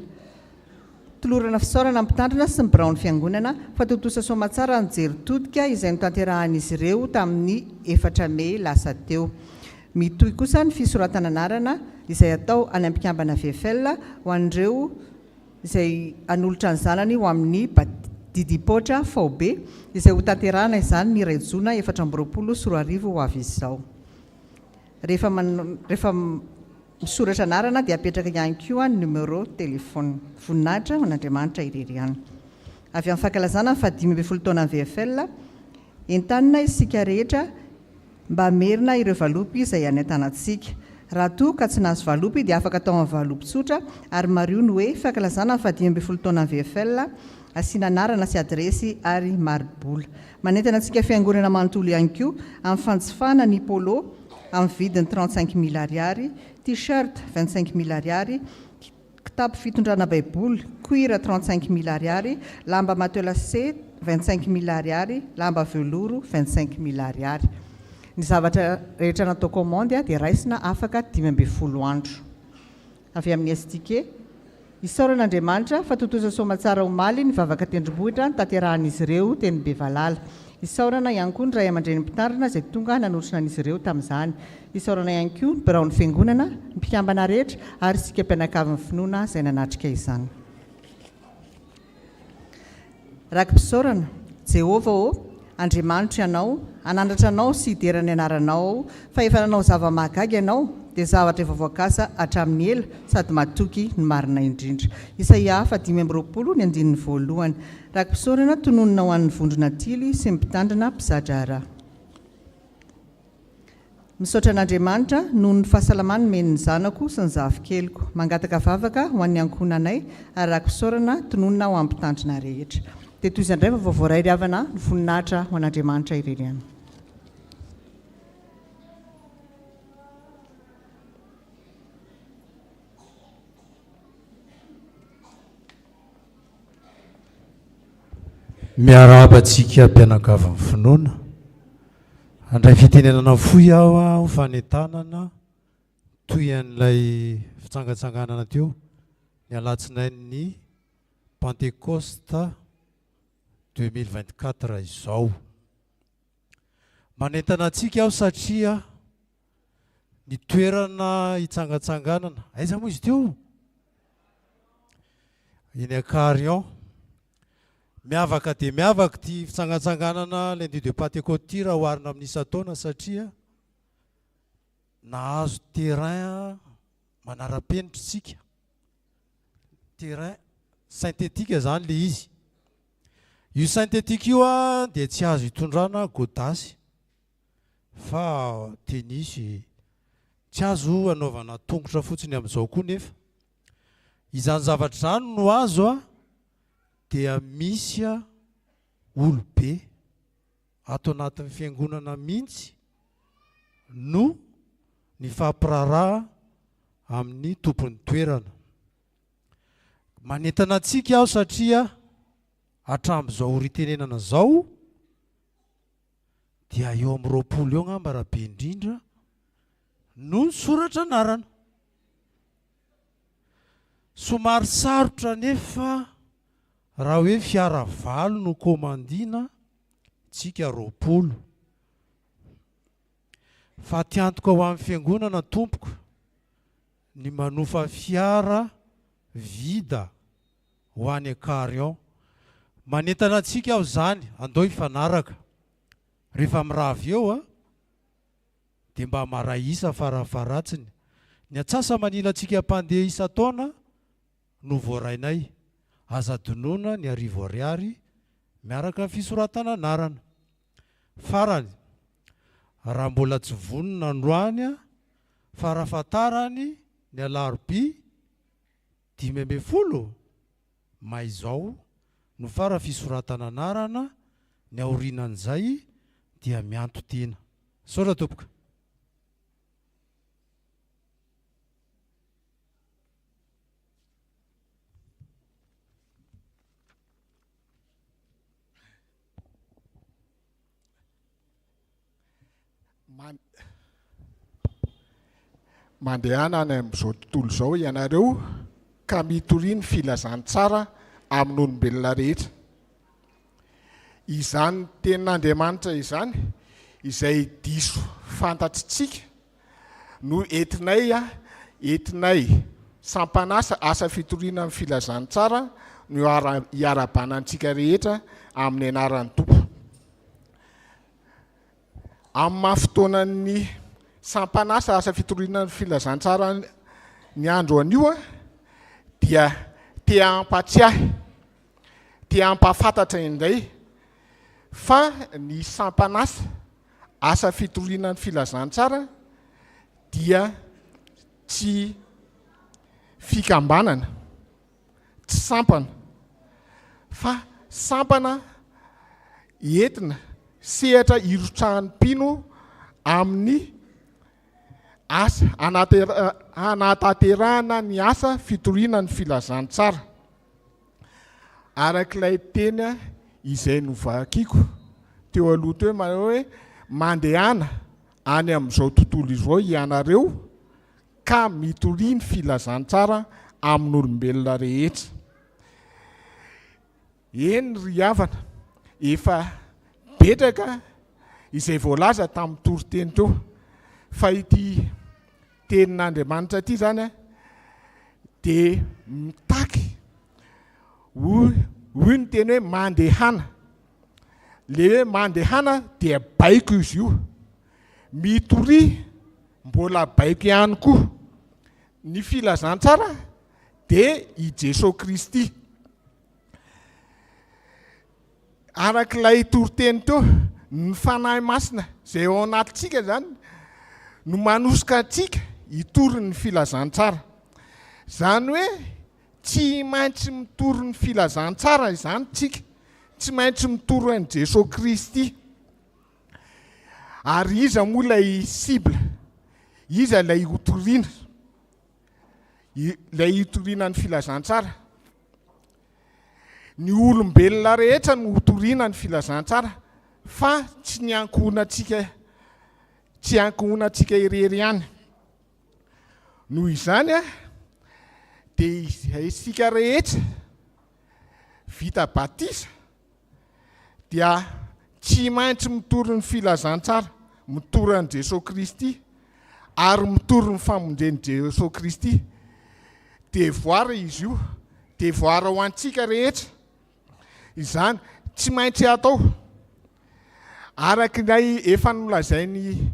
tolorana fisaorana mpitandrina sy ny biraon'ny fiangonana fa totosa soamatsara ny jeritodika izay notanterahan'izy ireo tamin'ny 4 Mey lasa teo. Mitohy kosa ny fisoratana anarana izay atao any am-pikambana VFL ho an'ireo izay anolotra ny zanany ho amin'ny didipotra faobe izay ho tanterahana izany ny rejona 420 ho avy izao. Rehefa misoratra anarana dia apetraka ihany koa ny numéro telefôna. Voninahitra ho an'Andriamanitra irery ihany. Avy amin'ny fankalazana ny 5 taona ny VFL, entanina isika rehetra mba hamerina ireo valopy izay anentanantsika. Raha toa ka tsy nahazo valopy dia afaka atao amin'ny valopy tsotra ary mario ny hoe fankalazana ny 5 taona ny VFL, asiana anarana sy adresy ary maribola. Manentana antsika fiangonana manontolo ihany koa amin'ny fanjifana ny polo amin'ny vidiny 35 000 ariary, t-shirt 25 000 ariary, kitapo fitondrana baiboly cuir 35 000 ariary, lamba matelace 25 000 ariary, lamba velouro 25 000 ariary. Ny zavatra rehetra natao komandy dia raisina afaka 12 andro. Avy amin'ny STK, isaoran'Andriamanitra fa totoza somatsara omaly ny vavaka tendrombohitra tanterahan'izy ireo teny Bevalala. Isaorana ihany koa ny ray aman-dreny mpitarina izay tonga nanotrona an'izy ireo tamin'izany. Isaorana ihany koa ny biraon'ny fiangonana, ny mpikambana rehetra ary sika mpianakavin'ny finoana izay nanatrika izany. Rakim-pisaorana, Jehova Andriamanitra ianao, anandratra anao sy hiderany anaranao, fa efa nanao zava-mahagaga ianao dia zavatra efa voakasa hatramin'ny ela sady matoky ny marina indrindra. Isaia 5:20. Rakim-pisaorana tononona ho an'ny vondrona tily sy mpitandrina mpisadra ara. Misaotra an'Andriamanitra noho ny fahasalamany men'ny zanako sy ny zafikeliko, mangataka vavaka ho an'ny ankohonanay ary rakim-pisaorana tononona ho an'ny mpitandrina rehetra. Dia toy izay indray fa vaovao iray ry havana ny voninahitra ho an'Andriamanitra irery ihany. Miarabantsika mpianakavin'ny finoana, handray fitenenana foy aho ho fanentanana toy an'ilay fitsangatsanganana teo ny alatsinain'ny Pentecoste 2024 izao. Manentana antsika aho satria ny toerana hitsangatsanganana, aiza moa izy teo? Iny Carillon. Miavaka dia miavaka ty fitsangatsanganana lundi de Pentecôte raha oharina amin'ny isa-taona satria nahazo terrain manara-penitra tsika. Terrain synthétique zany le izy. Io synthétique io dia tsy azo hitondrana godasy fa tenisy, tsy azo anaovana tongotra fotsiny amin'izao koa nefa. Izany zavatra zany no azo dia misy olobe ato anatin'ny fiangonana mihitsy no ny fampiraraha amin'ny tompon'ny toerana. Manentana antsika aho satria hatramin'izao ritenenana zao dia eo amin'ny 20 eo ngamba rahabe indrindra no ny soratra anarana. Somary sarotra nefa raha hoe fiara valo no komandina tsika 20. Fa tiantoka ho amin'ny fiangonana tompoko ny manofa fiara vida ho any Carillon. Manentana antsika aho zany andao hifanaraka. Rehefa mirava eo dia mba maray isa farafaratsiny. Ny atsasa manila antsika mpandeha isa-taona no voarainay. Aza donoana ny 10 ariary miaraka amin'ny fisoratana anarana. Farany raha mbola tsy vonona androany farafatarany ny alarobia 15 may izao no fara fisoratana anarana. Ny aorinan'izay dia mianto tena. Saotra tompoka. Mandehana any amin'izao tontolo izao ianareo ka mitoriany filazany tsara amin'ny olombelona rehetra. Izany tenin'Andriamanitra izany izay diso fantatsitsika no entinay sampanasa asa fitoriana amin'ny filazany tsara no hiara-banantsika rehetra amin'ny anaran'ny tompo. Amin'ny mahafotoanan'ny sampanasa asa fitorianany filazantsara ny andro anio a dia te hampatsiahy, te hampafantatra indray fa ny sampanasa asa fitorianany filazantsara dia tsy fikambanana, tsy sampana, fa sampana entina sehatra irotrahan'ny mpino amin'ny asa hanatanterahana ny asa fitoriana ny filazantsara. Arak'ilay teny izay novakiko teo aloha teo hoe mandehana any amin'izao tontolo izao ianareo ka mitoria ny filazantsara amin'olombelona rehetra. Eny ry havana, efa betraka izay voalaza tamin'ny toriteny teo fa ity tenin'Andriamanitra ity zany dia mitaky hoy ny teny hoe mandehana. Le hoe mandehana dia baiko izy io, mitoria mbola baiko ihany koa. Ny filazantsara dia i Jesosy Kristy. Arak'ilay toriteny teo, ny fanahy masina izay ao anatintsika zany no manosika antsika hitory ny filazantsara. Zany hoe tsy maintsy mitory ny filazantsara izany tsika, tsy maintsy mitory an'i Jesosy Kristy. Ary iza moa ilay cible, iza ilay hotoriana, ilay hitoriana ny filazantsara. Ny olombelona rehetra no hotoriana ny filazantsara fa tsy ny ankohonantsika, tsy ankohonantsika irery ihany. Noho izany dia isika rehetra vita batisa dia tsy maintsy mitory ny filazantsara, mitory an'i Jesosy Kristy ary mitory ny famondren'i Jesosy Kristy. Devoara izy io, devoara ho antsika rehetra. Izany tsy maintsy atao. Arak'ilay efa nolazainy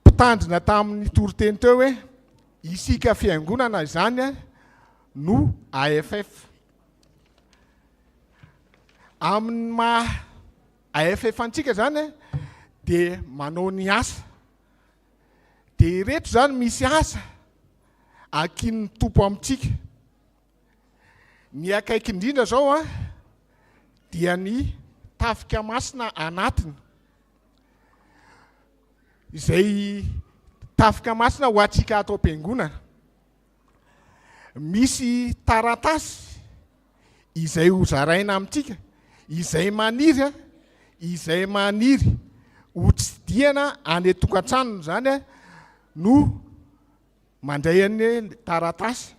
mpitandrina tamin'ny toriteny teo hoe isika fiangonana izany no AFF. Amin'ny maha AFF antsika zany dia manao ny asa. Dia ireto zany misy asa akin'ny tompo amintsika. Ny akaiky indrindra zao dia ny tafika masina anatiny. Izay tafika masina ho antsika ato am-piangonana. Misy taratasy izay ho zaraina amintsika, izay maniry ho tsidiana any tokantranony zany no mandray any taratasy.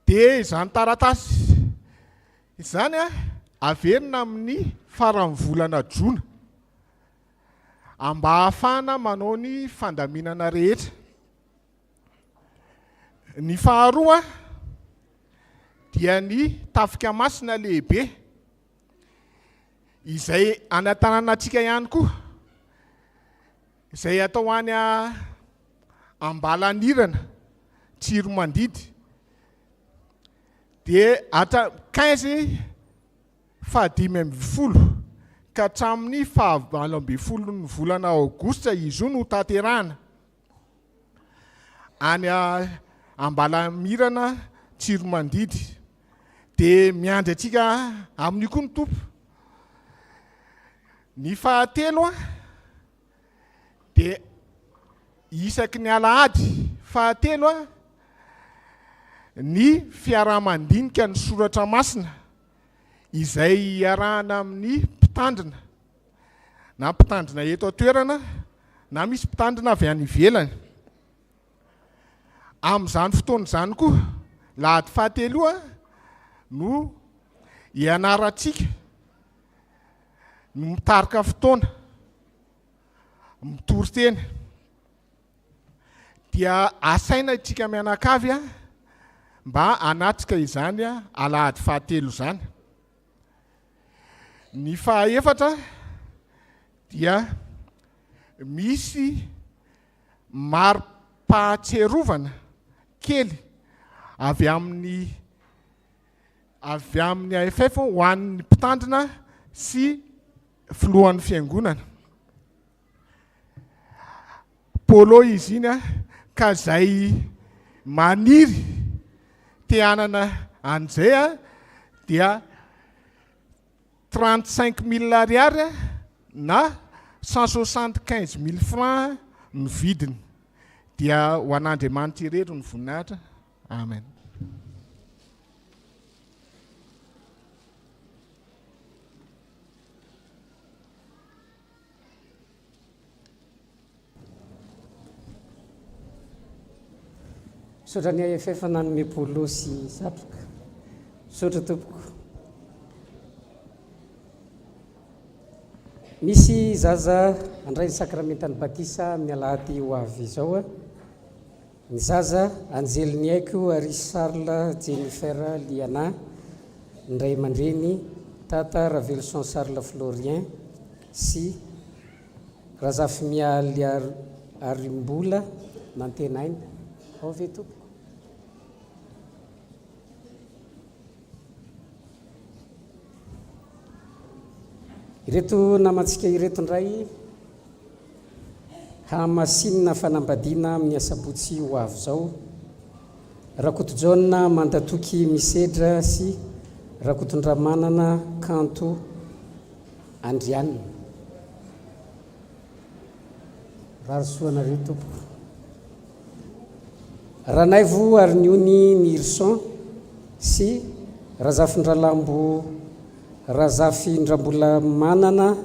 Dia izany taratasy izany averina amin'ny faran'ny volana Jona mba ahafahana manao ny fandaminana rehetra. Ny faharoa dia ny tafika masina lehibe izay anatananantsika ihany koa, izay atao any Ambalanirana, Tsiromandidy. Dia 15 ka hatramin'ny 20 ny volana Aogositra izy io no tanterahana any Ambalamirana, Tsiromandidy. Dia miandry antsika amin'io koa ny tompo. Ny fahatelo dia isaky ny alahady fahatelo ny fiarahamandinika ny soratra masina izay iarahana amin'ny mpitandrina, na mpitandrina eto an-toerana na misy mpitandrina avy any ivelany. Amin'izany fotoana izany koa lahady fahatelo no ianarantsika no mitarika fotoana mitory teny. Dia asaina itsika mianakavy mba anatrika izany a alahady fahatelo zany. Ny fahaefatra dia misy mari-pahatserovana kely avy amin'ny AFF ho an'ny mpitandrina sy filohan'ny fiangonana. Polo izy iny a ka zay maniry te hanana an'izay a dia 35 000 ariary na 175 000 francs ny vidiny. Dia ho an'Andriamanitra irery ny voninahitra. Amen. Sotra ny AFF nanome polo sy satroka. Sotra tompoko. Misy zaza andray ny sakramentany batisa amin'ny alahady ho avy izao a. Ny zaza Anjeliny Aiko ary Charles Jennifer Liana, ny ray aman-dreny tata Ravelson Charles Florien sy Razafimia Arimbola nantenainy. Ao ve tompoko? Ireto namantsika ireto ndray hamasinina fanambadiana amin'ny asabotsy ho avy zao. Rakoto Jaune Mandatoky Misedra sy Rakotondramanana Kanto Andrianina. Rarosoanareo tompoko. Ranaivo Arniony Nilson sy Razafindralambo Razafindrambola Manana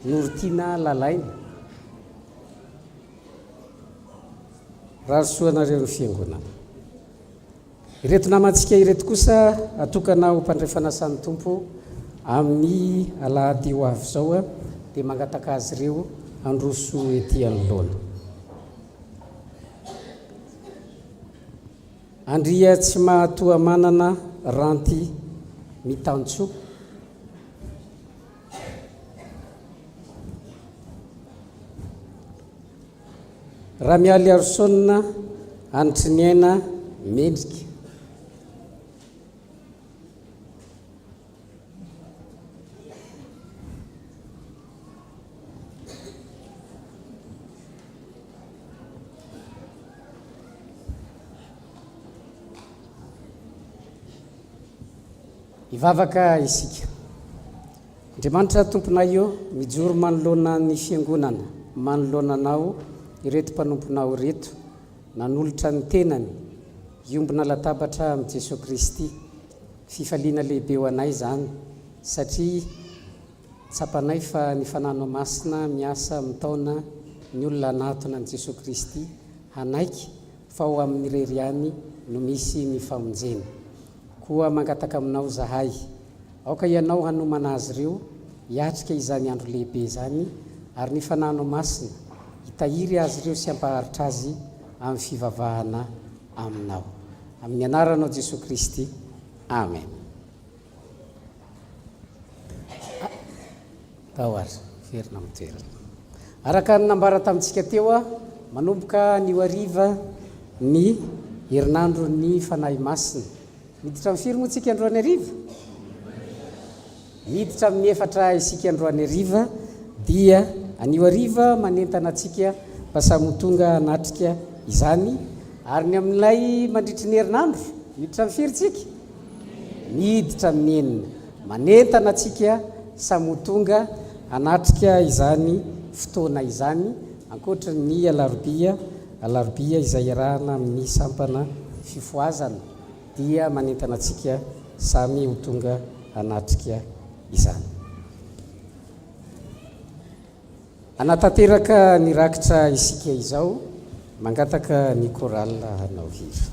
Nortina Lalaina. Rarosoanareo ny fiangonana. Ireto namantsika ireto kosa atokana ho mpandrefanasany tompo amin'ny alahady ho avy zao a dia mangataka azy ireo androso ety anoloana. Andria tsy mahatoa manana Ranty Mitantso. Ramialy Arsona Antriniaina Mendrika. Ivavaka isika. Andriamanitra tomponay io mijoro manoloana ny fiangonana, manoloana anao ireto mpanomponao reto, nanolotra ny tenany, iombona latabatra amin'ny Jesosy Kristy. Fifaliana lehibe ho anay zany satria tsapanay fa ny fanano masina miasa mitaona ny olona anatona ny Jesosy Kristy hanaiky fa ho amin'ny reriany no misy ny famonjena. Koa mangataka aminao zahay, aoka ianao hanomana azy ireo hiatrika izany andro lehibe zany, ary ny fanano masina hitahiry azy ireo sy hampaharitra azy amin'ny fivavahana aminao. Amin'ny anaranao Jesosy Kristy. Amen. Tahoary, verina amin'ny toerana. Araka ny nambara tamintsika teo a, manomboka ny hariva ny herinandro ny fanahy masina. Miditra amin'ny firy moa tsika androany hariva? Miditra amin'ny 4 isika androany hariva, dia anio hariva manentana atsika pasamotonga anatrika izany, ary ny amin'ilay mandritry ny herinandro miditra amin'ny firy tsika? Miditra amin'ny 9 manentana atsika samotonga anatrika izany fotoana izany, ankoatra ny alarobia izay iarahana amin'ny sampana fifoazana, dia manentana atsika samy ho tonga anatrika izany. Anatanteraka ny rakitra isika izao, mangataka ny koral hanao hira.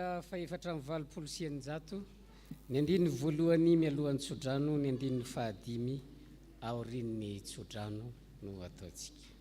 tondra faefatra mivalopolo sianjato ny andiny voalohany mialohan'ny tsodrano ny andin'ny fahadimy aorin'ny tsodrano no ataontsika.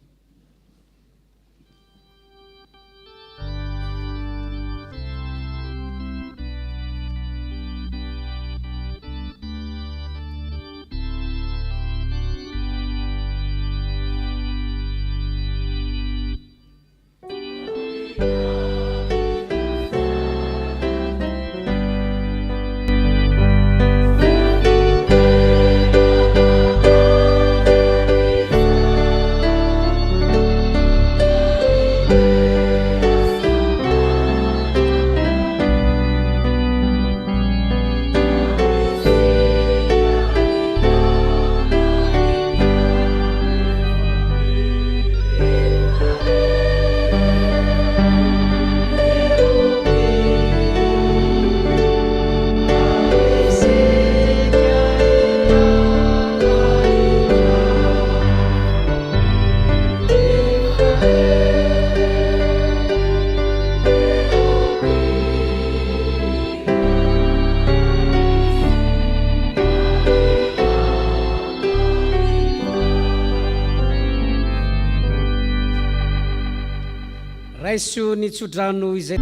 Raiso ny tsodrano izay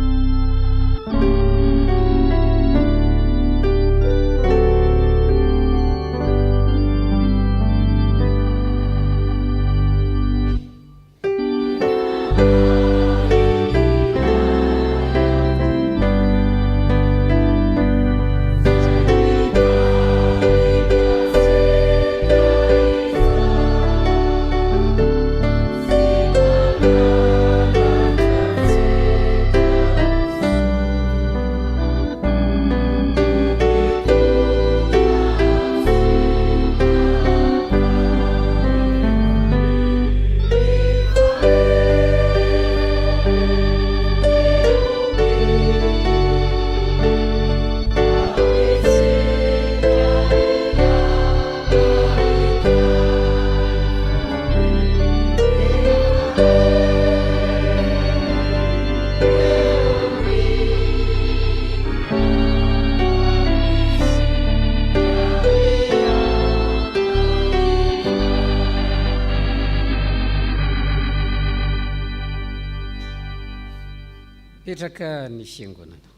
petraka ny fiangonana.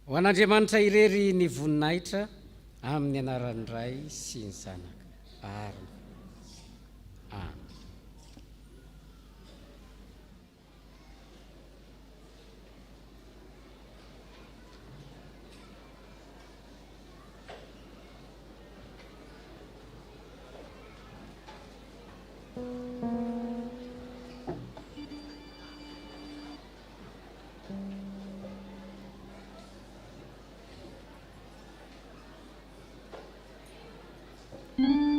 Ho an'Andriamanitra irery ny voninahitra amin'ny anaran'ny Ray sy ny Zanaka ary Amen. Mm-hmm.